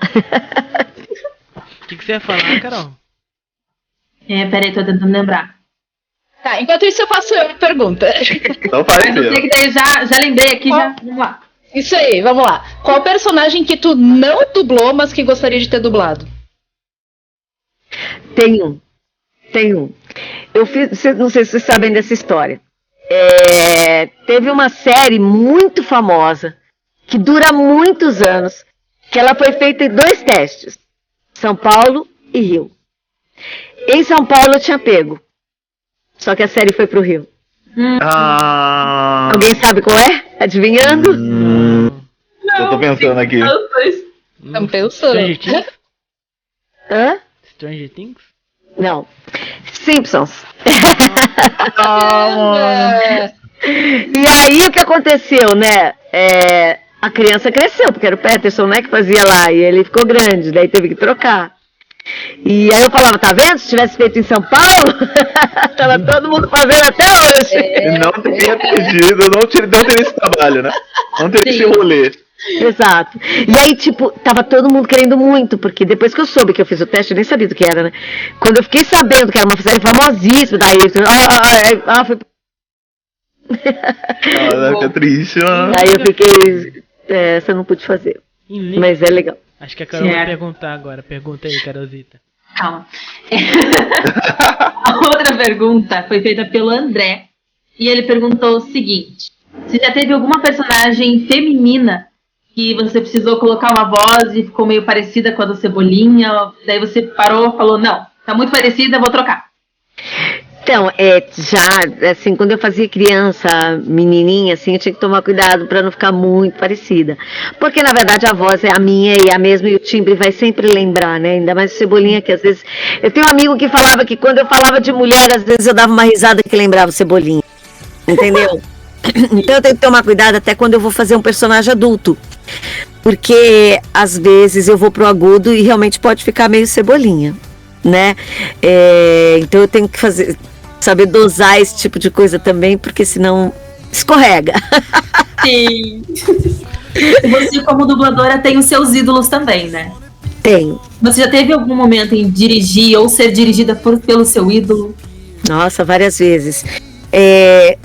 O que você ia falar, Carol? Peraí, tô tentando lembrar. Tá, enquanto isso eu faço uma pergunta. Então faz mesmo. Já lembrei aqui, já. Vamos lá. Isso aí, vamos lá. Qual personagem que tu não dublou, mas que gostaria de ter dublado? Tem um. Eu fiz, não sei se vocês sabem dessa história. Teve uma série muito famosa, que dura muitos anos, que ela foi feita em 2 testes. São Paulo e Rio. Em São Paulo eu tinha pego. Só que a série foi pro Rio. Alguém sabe qual é? Adivinhando? Eu tô pensando aqui. Não pensou. Stranger Things? Hã? Stranger Things? Não. Simpsons. E aí o que aconteceu, né? A criança cresceu, porque era o Peterson, né, que fazia lá, e ele ficou grande, daí teve que trocar. E aí eu falava, tá vendo? Se tivesse feito em São Paulo, tava todo mundo fazendo até hoje. Não teria perdido, não teria esse trabalho, né? Não teria esse rolê. Exato. E aí, tipo, tava todo mundo querendo muito, porque depois que eu soube que eu fiz o teste, eu nem sabia do que era, né? Quando eu fiquei sabendo que era uma série famosíssima, daí foi... Fica triste, mano. Aí eu fiquei... essa eu não pude fazer. Mas é legal. Acho que a Carol vai perguntar agora. Pergunta aí, Carolzita. Calma. A outra pergunta foi feita pelo André. E ele perguntou o seguinte: se já teve alguma personagem feminina que você precisou colocar uma voz e ficou meio parecida com a do Cebolinha, daí você parou e falou, não, tá muito parecida, vou trocar. Então, já, assim, quando eu fazia criança, menininha, assim, eu tinha que tomar cuidado pra não ficar muito parecida. Porque, na verdade, a voz é a minha e a mesma, e o timbre vai sempre lembrar, né? Ainda mais o Cebolinha, que às vezes... Eu tenho um amigo que falava que quando eu falava de mulher, às vezes eu dava uma risada que lembrava o Cebolinha. Entendeu? Então eu tenho que tomar cuidado até quando eu vou fazer um personagem adulto. Porque, às vezes, eu vou pro agudo e realmente pode ficar meio Cebolinha, né? Então eu tenho que saber dosar esse tipo de coisa também, porque senão escorrega. Sim. Você, como dubladora, tem os seus ídolos também, né? Tenho. Você já teve algum momento em dirigir ou ser dirigida pelo seu ídolo? Nossa, várias vezes.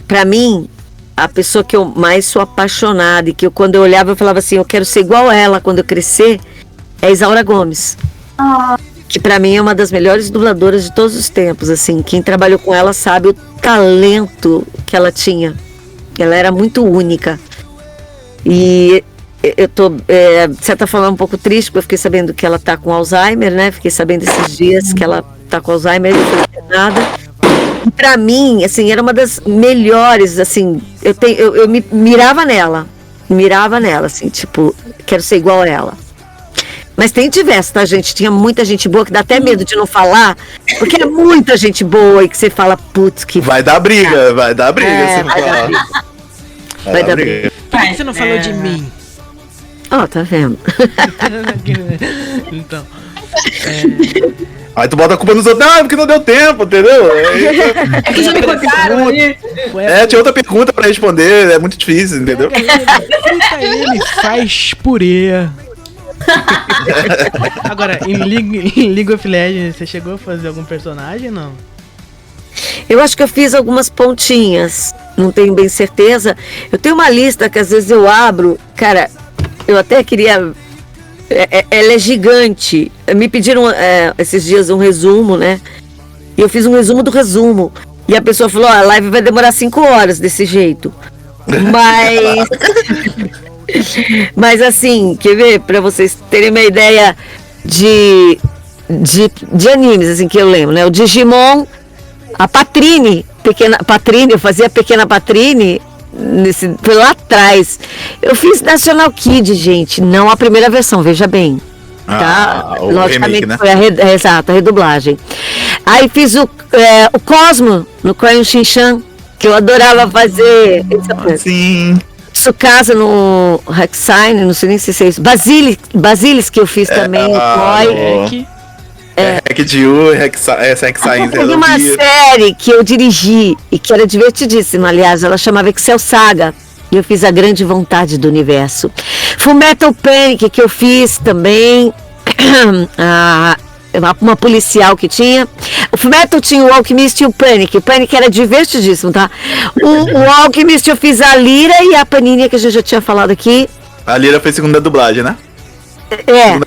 Pra mim, a pessoa que eu mais sou apaixonada e que quando eu olhava eu falava assim, eu quero ser igual a ela quando eu crescer, é Isaura Gomes. Que pra mim é uma das melhores dubladoras de todos os tempos, assim, quem trabalhou com ela sabe o talento que ela tinha, Ela era muito única. E eu tô, de certa forma, um pouco triste, porque eu fiquei sabendo que ela tá com Alzheimer, né? Fiquei sabendo esses dias que ela tá com Alzheimer e não foi nada. E pra mim, assim, era uma das melhores, assim, eu me mirava nela, assim, tipo, quero ser igual a ela. Mas tem diversos, tá, gente? Tinha muita gente boa que dá até medo de não falar, porque é muita gente boa e que você fala, putz, que... Vai dar briga, vai dar briga. Vai dar briga. Por que você não falou de mim? Ó, tá vendo? Então... Aí tu bota a culpa nos outros, porque não deu tempo, entendeu? É que já me contaram ali. Tinha outra pergunta pra responder, é muito difícil, entendeu? Ele faz purê. Agora, em League of Legends, você chegou a fazer algum personagem, não? Eu acho que eu fiz algumas pontinhas, não tenho bem certeza. Eu tenho uma lista que às vezes eu abro, cara, eu até queria... ela é gigante. Me pediram esses dias um resumo, né? E eu fiz um resumo do resumo. E a pessoa falou, a live vai demorar 5 horas desse jeito. Mas assim, quer ver? Pra vocês terem uma ideia de animes, assim, que eu lembro, né? O Digimon, a Patrine, eu fazia a pequena Patrine, foi lá atrás. Eu fiz National Kid, gente, não a primeira versão, veja bem. Tá? Logicamente remake, né? Foi a redublagem. Aí fiz o Cosmo no Crayon Shinchan, que eu adorava fazer. Sim. Tsukasa no Hexine, não sei nem se é isso. Basilis que eu fiz também. Hack de U, Hexine. Teve uma série que eu dirigi e que era divertidíssima, aliás, ela chamava Excel Saga. E eu fiz A Grande Vontade do Universo. Fullmetal Panic, que eu fiz também. Uma policial que tinha. O Fullmetal tinha o Alchemist e o Panic. O Panic era divertidíssimo, tá? O Alchemist eu fiz a Lyra e a Panini, que a gente já tinha falado aqui. A Lyra foi segunda dublagem, né? Segunda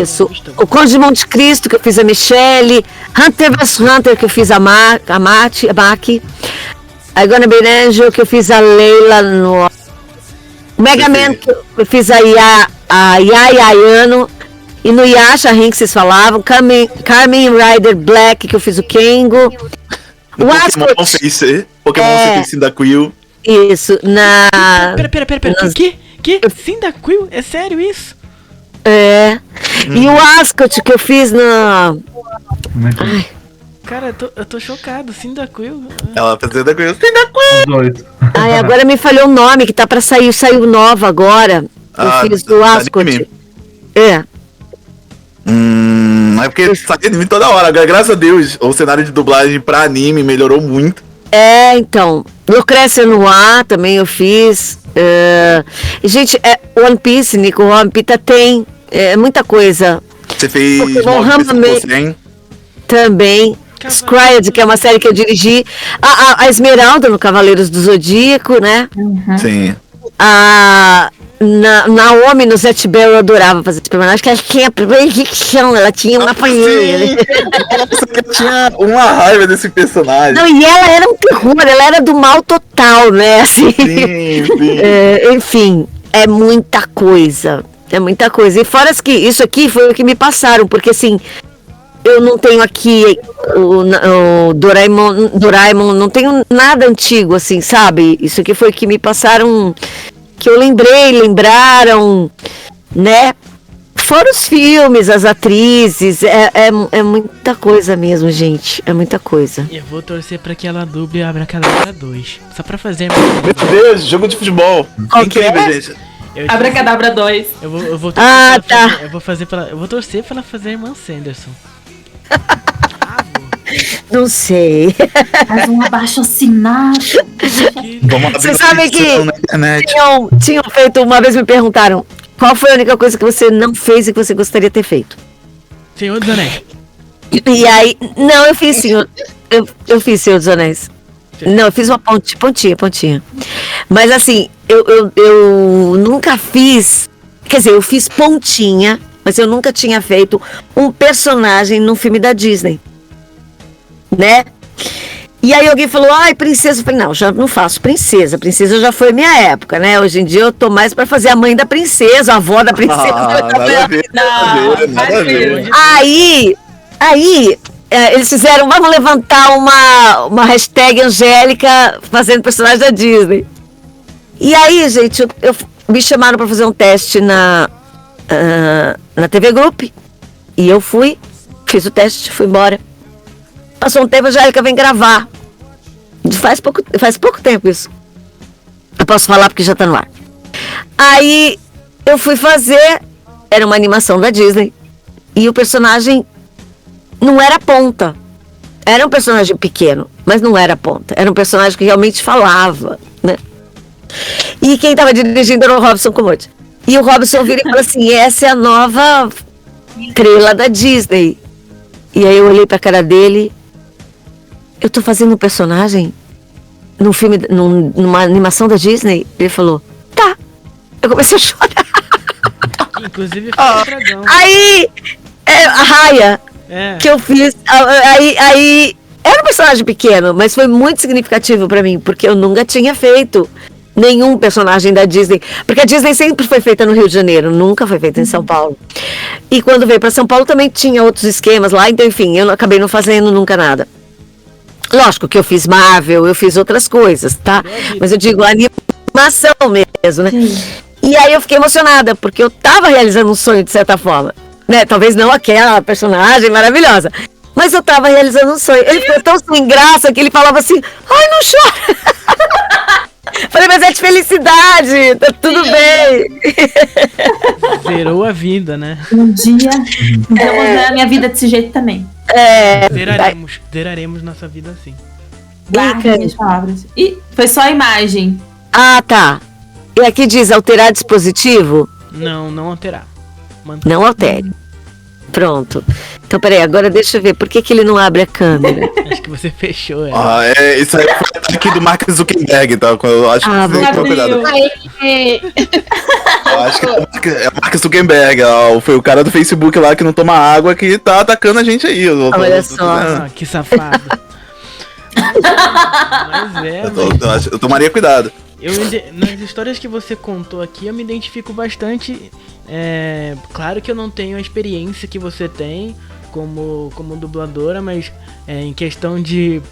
isso. O Conde de Monte Cristo, que eu fiz a Michelle. Hunter vs Hunter, que eu fiz a Maki. I Gonna Be an Angel, que eu fiz a Leila no... Mega Man, que eu fiz a Yayano. E no Yasha Rin, que vocês falavam. Carmen Rider Black, que eu fiz o Kengo. O Ascot. Pokémon você fez Cyndaquil. Isso, na... Pera. Que? Cyndaquil? É sério isso? E o Ascot, que eu fiz na... Ai. Cara, eu tô chocado, Cyndaquil. Ela fez Cyndaquil. Ai, agora me falhou o nome, que tá pra sair, saiu nova agora. Eu fiz do Ascot. É porque sai anime toda hora. Graças a Deus, o cenário de dublagem pra anime melhorou muito. Então. Lucrécia no ar também eu fiz. Gente, One Piece, Nico Rompita tem muita coisa. Você fez também. Scryed, que é uma série que eu dirigi. A Esmeralda no Cavaleiros do Zodíaco, né? Sim. A Naomi no Zet Bell, eu adorava fazer esse personagem, que ela tinha ela tinha uma panhinha. Eu tinha uma raiva desse personagem. Não, e ela era um terror, ela era do mal total, né? Assim. Sim. Enfim, é muita coisa. E fora que isso aqui foi o que me passaram, porque assim, eu não tenho aqui o Doraemon, não tenho nada antigo, assim, sabe? Isso aqui foi o que me passaram, que eu lembraram, né? Fora os filmes, as atrizes, é muita coisa mesmo, gente, é muita coisa. Eu vou torcer pra que ela duble Abracadabra 2, só pra fazer... Meu Deus, jogo de futebol. Incrível, gente. Abracadabra 2. Eu vou torcer pra ela fazer a irmã Sanderson. Não sei. Faz um abaixo-assinado. Você sabe que tinham feito, uma vez me perguntaram, qual foi a única coisa que você não fez e que você gostaria de ter feito? Senhor dos Anéis. E aí, não, eu fiz sim, eu fiz Senhor dos Anéis. Não, eu fiz uma pontinha. Mas assim, eu nunca fiz, quer dizer, eu fiz pontinha, mas eu nunca tinha feito um personagem num filme da Disney, né? E aí alguém falou, ai, princesa. Eu falei, não, já não faço princesa. Princesa já foi minha época, né? Hoje em dia eu tô mais pra fazer a mãe da princesa, a avó da princesa. Nada a ver, nada a ver. Aí, eles fizeram, vamos levantar uma hashtag Angélica fazendo personagem da Disney. E aí, gente, me chamaram pra fazer um teste na TV Group. E eu fui, fiz o teste, fui embora. Passou um tempo, a Angélica vem gravar. Faz pouco tempo isso. Eu posso falar porque já tá no ar. Aí eu fui fazer, era uma animação da Disney. E o personagem não era ponta. Era um personagem pequeno, mas não era ponta. Era um personagem que realmente falava, né? E quem tava dirigindo era o Robson Comotti. E o Robson vira e fala assim, essa é a nova estrela da Disney. E aí eu olhei pra cara dele, eu tô fazendo um personagem num filme, numa animação da Disney? Ele falou, tá. Eu comecei a chorar. Inclusive foi o dragão. Aí, a Raya, que eu fiz, aí era um personagem pequeno, mas foi muito significativo pra mim, porque eu nunca tinha feito nenhum personagem da Disney, porque a Disney sempre foi feita no Rio de Janeiro, nunca foi feita em São Paulo. E quando veio pra São Paulo também tinha outros esquemas lá, então enfim, eu acabei não fazendo nunca nada. Lógico que eu fiz Marvel, eu fiz outras coisas, tá? Mas eu digo animação mesmo, né? E aí eu fiquei emocionada, porque eu tava realizando um sonho de certa forma, né? Talvez não aquela personagem maravilhosa, mas eu tava realizando um sonho. Ele ficou tão sem graça que ele falava assim, ai, não chora. Falei, mas é de felicidade, tá tudo bem. Zerou a vida, né? Um dia eu vou ver a minha vida desse jeito também. Zeraremos nossa vida assim. Guarde minhas palavras. E foi só a imagem. Ah, tá. E aqui diz alterar dispositivo? Não alterar. Mantém. Não altere. Pronto. Então, peraí, agora deixa eu ver. Por que ele não abre a câmera? Acho que você fechou ela. Isso aí foi aqui do Mark Zuckerberg, tá? Eu acho que você tem que tomar cuidado. Eu acho que é o Mark Zuckerberg, foi o cara do Facebook lá que não toma água que tá atacando a gente aí. Olha só. Que safado. Mas eu tomaria cuidado. Nas histórias que você contou aqui, eu me identifico bastante. Claro que eu não tenho a experiência que você tem como dubladora, mas em questão de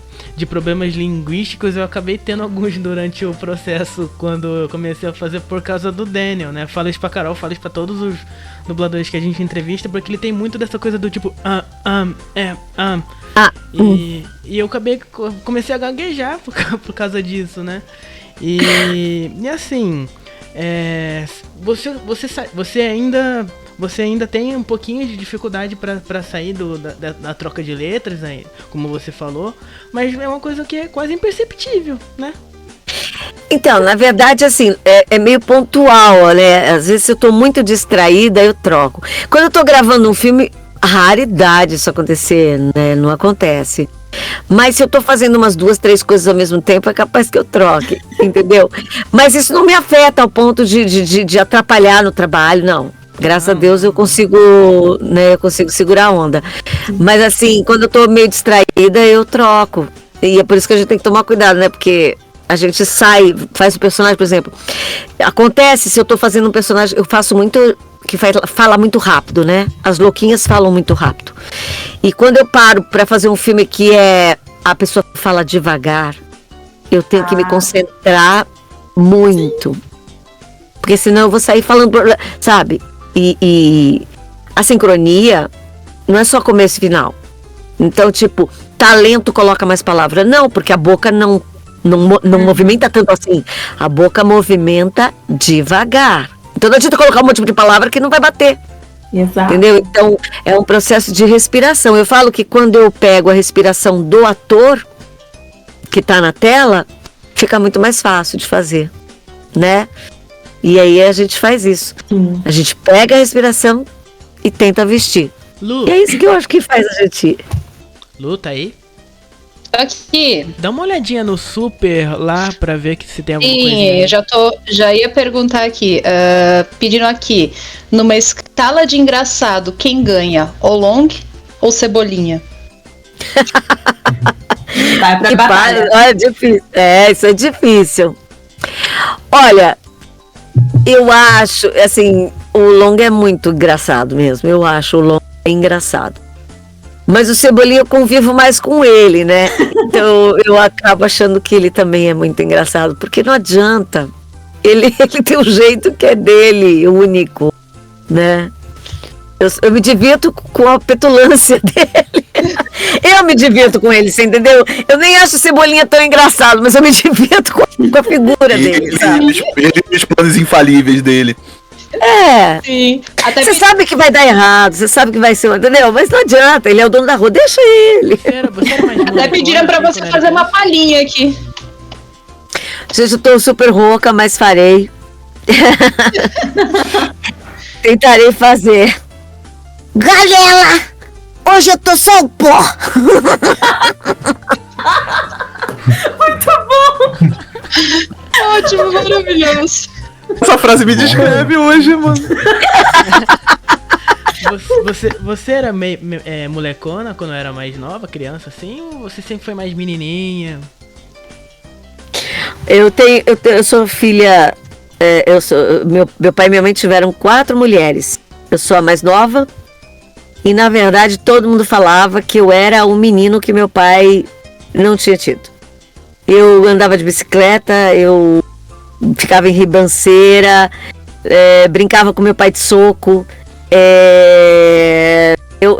problemas linguísticos eu acabei tendo alguns durante o processo quando eu comecei a fazer por causa do Daniel, né? Fala isso pra Carol, fala isso pra todos os dubladores que a gente entrevista, porque ele tem muito dessa coisa do tipo e eu comecei a gaguejar por causa disso, né? E assim, você ainda tem um pouquinho de dificuldade pra sair da troca de letras, aí, como você falou, mas é uma coisa que é quase imperceptível, né? Então, na verdade, assim, é meio pontual, né? Às vezes eu tô muito distraída, eu troco. Quando eu tô gravando um filme, raridade isso acontecer, né? Não acontece. Mas se eu tô fazendo umas 2, 3 coisas ao mesmo tempo, é capaz que eu troque, entendeu? Mas isso não me afeta ao ponto de atrapalhar no trabalho, não. Graças a Deus eu consigo, né, segurar a onda. Mas assim, quando eu tô meio distraída, eu troco. E é por isso que a gente tem que tomar cuidado, né? Porque a gente faz o personagem, por exemplo. Acontece, se eu tô fazendo um personagem, eu faço muito, que fala muito rápido, né? As louquinhas falam muito rápido. E quando eu paro pra fazer um filme que a pessoa fala devagar, eu tenho que me concentrar muito. Porque senão eu vou sair falando, sabe? E a sincronia não é só começo e final. Então, tipo, talento coloca mais palavra. Não, porque a boca não movimenta tanto assim. A boca movimenta devagar. Então não adianta colocar um monte de palavra que não vai bater. Exato. Entendeu? Então é um processo de respiração. Eu falo que quando eu pego a respiração do ator que tá na tela, fica muito mais fácil de fazer, né? E aí a gente faz isso. Sim. A gente pega a respiração e tenta vestir. Lu. E é isso que eu acho que faz a gente. Lu, tá aí? Aqui. Dá uma olhadinha no super lá pra ver se tem alguma coisa. Sim, já ia perguntar aqui. Pedindo aqui, numa escala de engraçado, quem ganha? O Long ou Cebolinha? Vai pra batalha. É difícil. Isso é difícil. Olha, eu acho, assim, o longa é muito engraçado mesmo. Eu acho o longa engraçado. Mas o Cebolinha eu convivo mais com ele, né? Então eu acabo achando que ele também é muito engraçado. Porque não adianta. Ele tem um jeito que é dele, único, né? Eu me divirto com a petulância dele. Eu me divirto com ele, você entendeu? Eu nem acho o Cebolinha tão engraçado, mas eu me divirto com a figura dele, sabe? Ele os planos infalíveis dele. Sim. Você sabe que vai dar errado, você sabe que vai ser, entendeu? Mas não adianta, ele é o dono da rua, deixa ele. Até pediram pra você fazer uma palhinha aqui. Gente, eu tô super rouca, mas farei. Tentarei fazer. Galera, hoje eu tô só o pó. Muito bom. Ótimo, maravilhoso. Essa frase me descreve hoje, mano. Você era meio molecona quando era mais nova, criança assim? Ou você sempre foi mais menininha? Eu sou filha. Meu pai e minha mãe tiveram 4 mulheres. Eu sou a mais nova. E na verdade todo mundo falava que eu era o menino que meu pai não tinha tido. Eu andava de bicicleta, eu ficava em ribanceira, brincava com meu pai de soco. Eu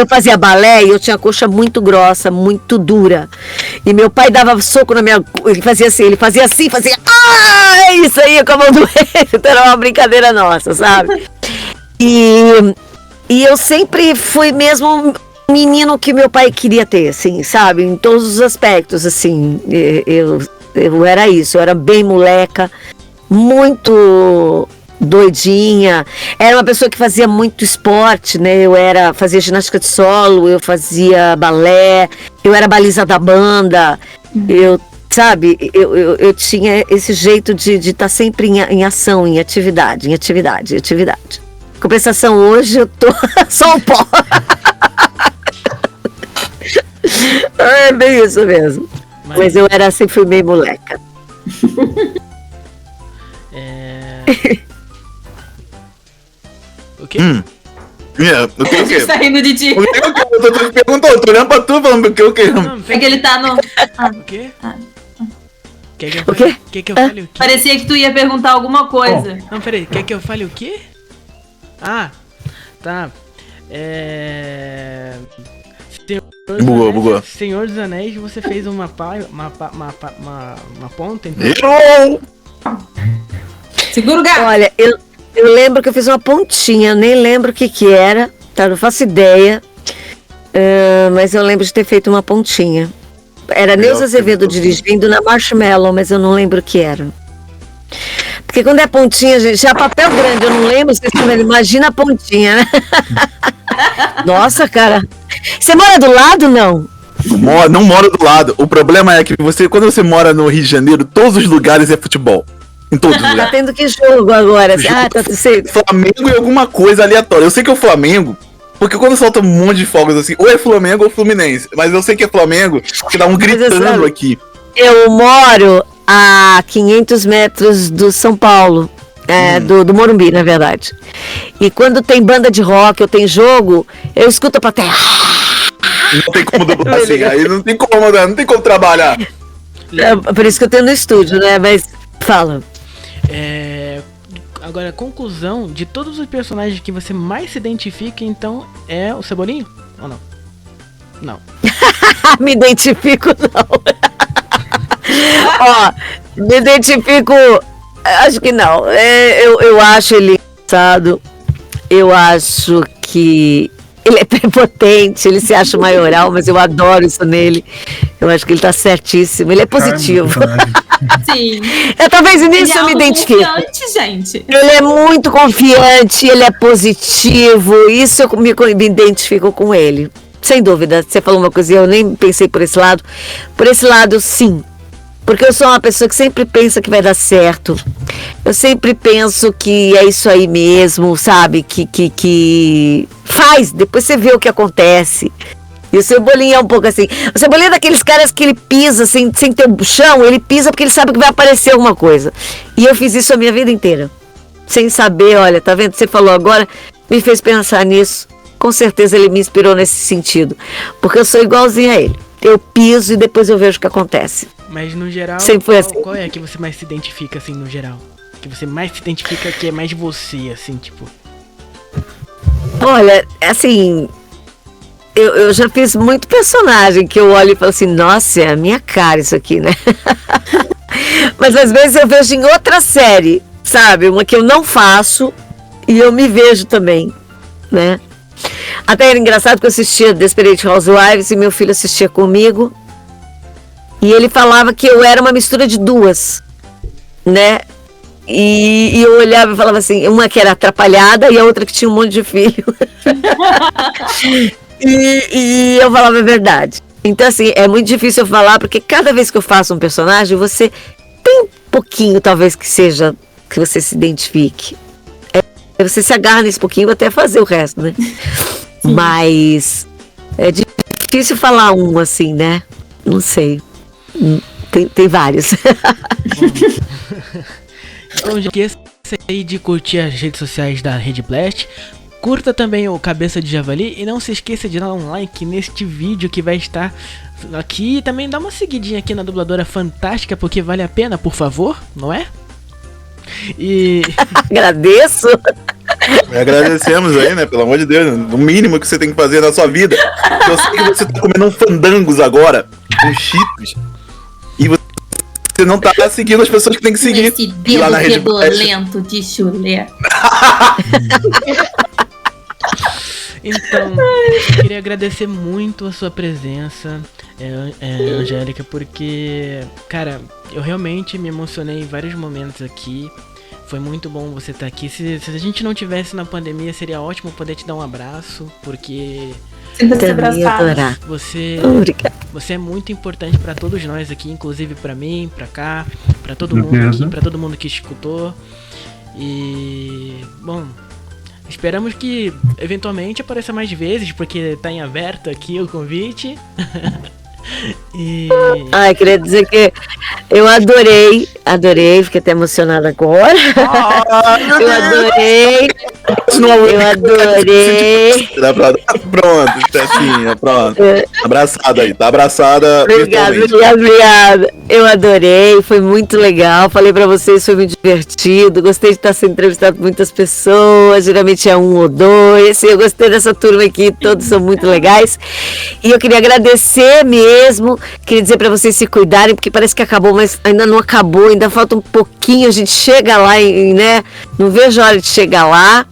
fazia balé e eu tinha a coxa muito grossa, muito dura. E meu pai dava soco na minha. Ele fazia assim, fazia. Ah, isso aí com a mão doente. Então era uma brincadeira nossa, sabe? E eu sempre fui mesmo um menino que meu pai queria ter, assim, sabe? Em todos os aspectos, assim. Eu era isso, eu era bem moleca, muito doidinha. Era uma pessoa que fazia muito esporte, né? Fazia ginástica de solo, eu fazia balé, eu era baliza da banda, eu tinha esse jeito de estar sempre em ação, em atividade. Compensação, hoje eu tô só o pó. É bem isso mesmo. Mas eu sempre fui meio moleca. O quê? O que? Você tá rindo de ti. Eu tô te perguntando, eu tô olhando pra tu falando o que? É que ele tá no... O quê? Quer que eu fale o quê? Parecia que tu ia perguntar alguma coisa. Não, peraí, quer que eu fale o quê? Ah, tá. Bugou. Senhor dos Anéis, você fez uma ponta, então? Errou! Segura o gato. Olha, eu lembro que eu fiz uma pontinha, nem lembro o que era, tá? Não faço ideia. Mas eu lembro de ter feito uma pontinha. Era Neuza Azevedo dirigindo na Marshmallow, mas eu não lembro o que era. Porque quando é pontinha, gente, já papel grande, eu não lembro, vocês estão vendo, imagina a pontinha, né? Nossa, cara. Você mora do lado, não? Não moro do lado. O problema é que quando você mora no Rio de Janeiro, todos os lugares é futebol. Em todos os lugares. Tá tendo que jogo agora? Flamengo e alguma coisa aleatória. Eu sei que é o Flamengo, porque quando solta um monte de fogos assim, ou é Flamengo ou Fluminense. Mas eu sei que é Flamengo, que dá um gritando aqui. Eu moro a 500 metros do São Paulo, do Morumbi, na verdade. E quando tem banda de rock ou tem jogo, eu escuto a plateia. Não tem como dublar assim, aí não tem como trabalhar. Por isso que eu tenho no estúdio, né? Mas fala. Agora, conclusão, de todos os personagens que você mais se identifica, então, é o Cebolinho? Ou não? Não. Me identifico, não. Ó, me identifico... Acho que não. Eu acho ele engraçado. Eu acho que ele é prepotente, ele se acha maioral, mas eu adoro isso nele. Eu acho que ele tá certíssimo. Ele é positivo. Sim. Talvez nisso eu me identifique. Gente. Ele é muito confiante, ele é positivo. Isso eu me identifico com ele. Sem dúvida. Você falou uma coisa e eu nem pensei por esse lado. Por esse lado, sim. Porque eu sou uma pessoa que sempre pensa que vai dar certo. Eu sempre penso que é isso aí mesmo, sabe? Que faz, depois você vê o que acontece. E o Cebolinha é um pouco assim. O Cebolinha é daqueles caras que ele pisa sem ter o chão, ele pisa porque ele sabe que vai aparecer alguma coisa. E eu fiz isso a minha vida inteira. Sem saber, olha, tá vendo? Você falou agora, me fez pensar nisso. Com certeza ele me inspirou nesse sentido. Porque eu sou igualzinha a ele. Eu piso e depois eu vejo o que acontece. Mas no geral, sempre foi assim. Qual é que você mais se identifica, assim, no geral? Que você mais se identifica que é mais você, assim, tipo... Olha, assim... Eu já fiz muito personagem que eu olho e falo assim, nossa, é a minha cara isso aqui, né? Mas às vezes eu vejo em outra série, sabe? Uma que eu não faço e eu me vejo também, né? Até era engraçado que eu assistia Desperate Housewives e meu filho assistia comigo. E ele falava que eu era uma mistura de duas, né? E eu olhava e falava assim, uma que era atrapalhada e a outra que tinha um monte de filho. E eu falava a verdade. Então, assim, é muito difícil eu falar, porque cada vez que eu faço um personagem, você tem um pouquinho, talvez, que seja, que você se identifique. Você se agarra nesse pouquinho até fazer o resto, né? Mas é difícil falar um, assim, né? Não sei. Tem vários. Então, não esqueça aí de curtir as redes sociais da Rede Blast. Curta também o Cabeça de Javali e não se esqueça de dar um like neste vídeo que vai estar aqui. E também dá uma seguidinha aqui na Dubladora Fantástica, porque vale a pena, por favor, não é? E... Agradeço! Agradecemos aí, né? Pelo amor de Deus, o mínimo que você tem que fazer na sua vida. Eu sei que você tá comendo um fandangos agora, com cheetos, e você não tá seguindo as pessoas que tem que seguir. Esse dedo redolento de chulé. Então, eu queria agradecer muito a sua presença, Angélica, porque, cara, eu realmente me emocionei em vários momentos aqui. Foi muito bom você estar aqui. Se a gente não tivesse na pandemia, seria ótimo poder te dar um abraço, porque você é muito importante para todos nós aqui, inclusive para mim, para cá, para todo mundo aqui, para todo mundo que escutou. E, bom, esperamos que eventualmente apareça mais vezes, porque tá em aberto aqui o convite. Ai, queria dizer que eu adorei, fiquei até emocionada agora. Eu adorei. Pronto, Tetinha, pronto. Abraçada aí, tá abraçada. Obrigada. Eu adorei, foi muito legal. Falei pra vocês, foi muito divertido. Gostei de estar sendo entrevistado por muitas pessoas. Geralmente é um ou dois. Eu gostei dessa turma aqui, todos são muito legais. E eu queria agradecer mesmo. Queria dizer pra vocês se cuidarem, porque parece que acabou, mas ainda não acabou. Ainda falta um pouquinho. A gente chega lá, né? Não vejo a hora de chegar lá.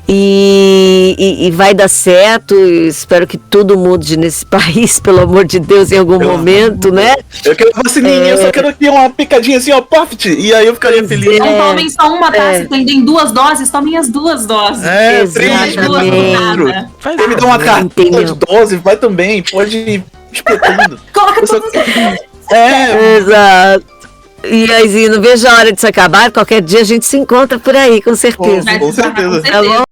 E vai dar certo. Espero que tudo mude nesse país, pelo amor de Deus, em algum momento, né? Eu quero vacininha, eu só quero aqui uma picadinha assim, ó, poft, e aí eu ficaria feliz. Não tomem só uma, tá? Se tem 2 doses, tomem as 2 doses. Três, quem me dá uma cartela de dose, vai também, pode ir espetando. Coloca todas as exato. E aí, não vejo a hora disso acabar. Qualquer dia a gente se encontra por aí, com certeza. Com certeza. Tá bom?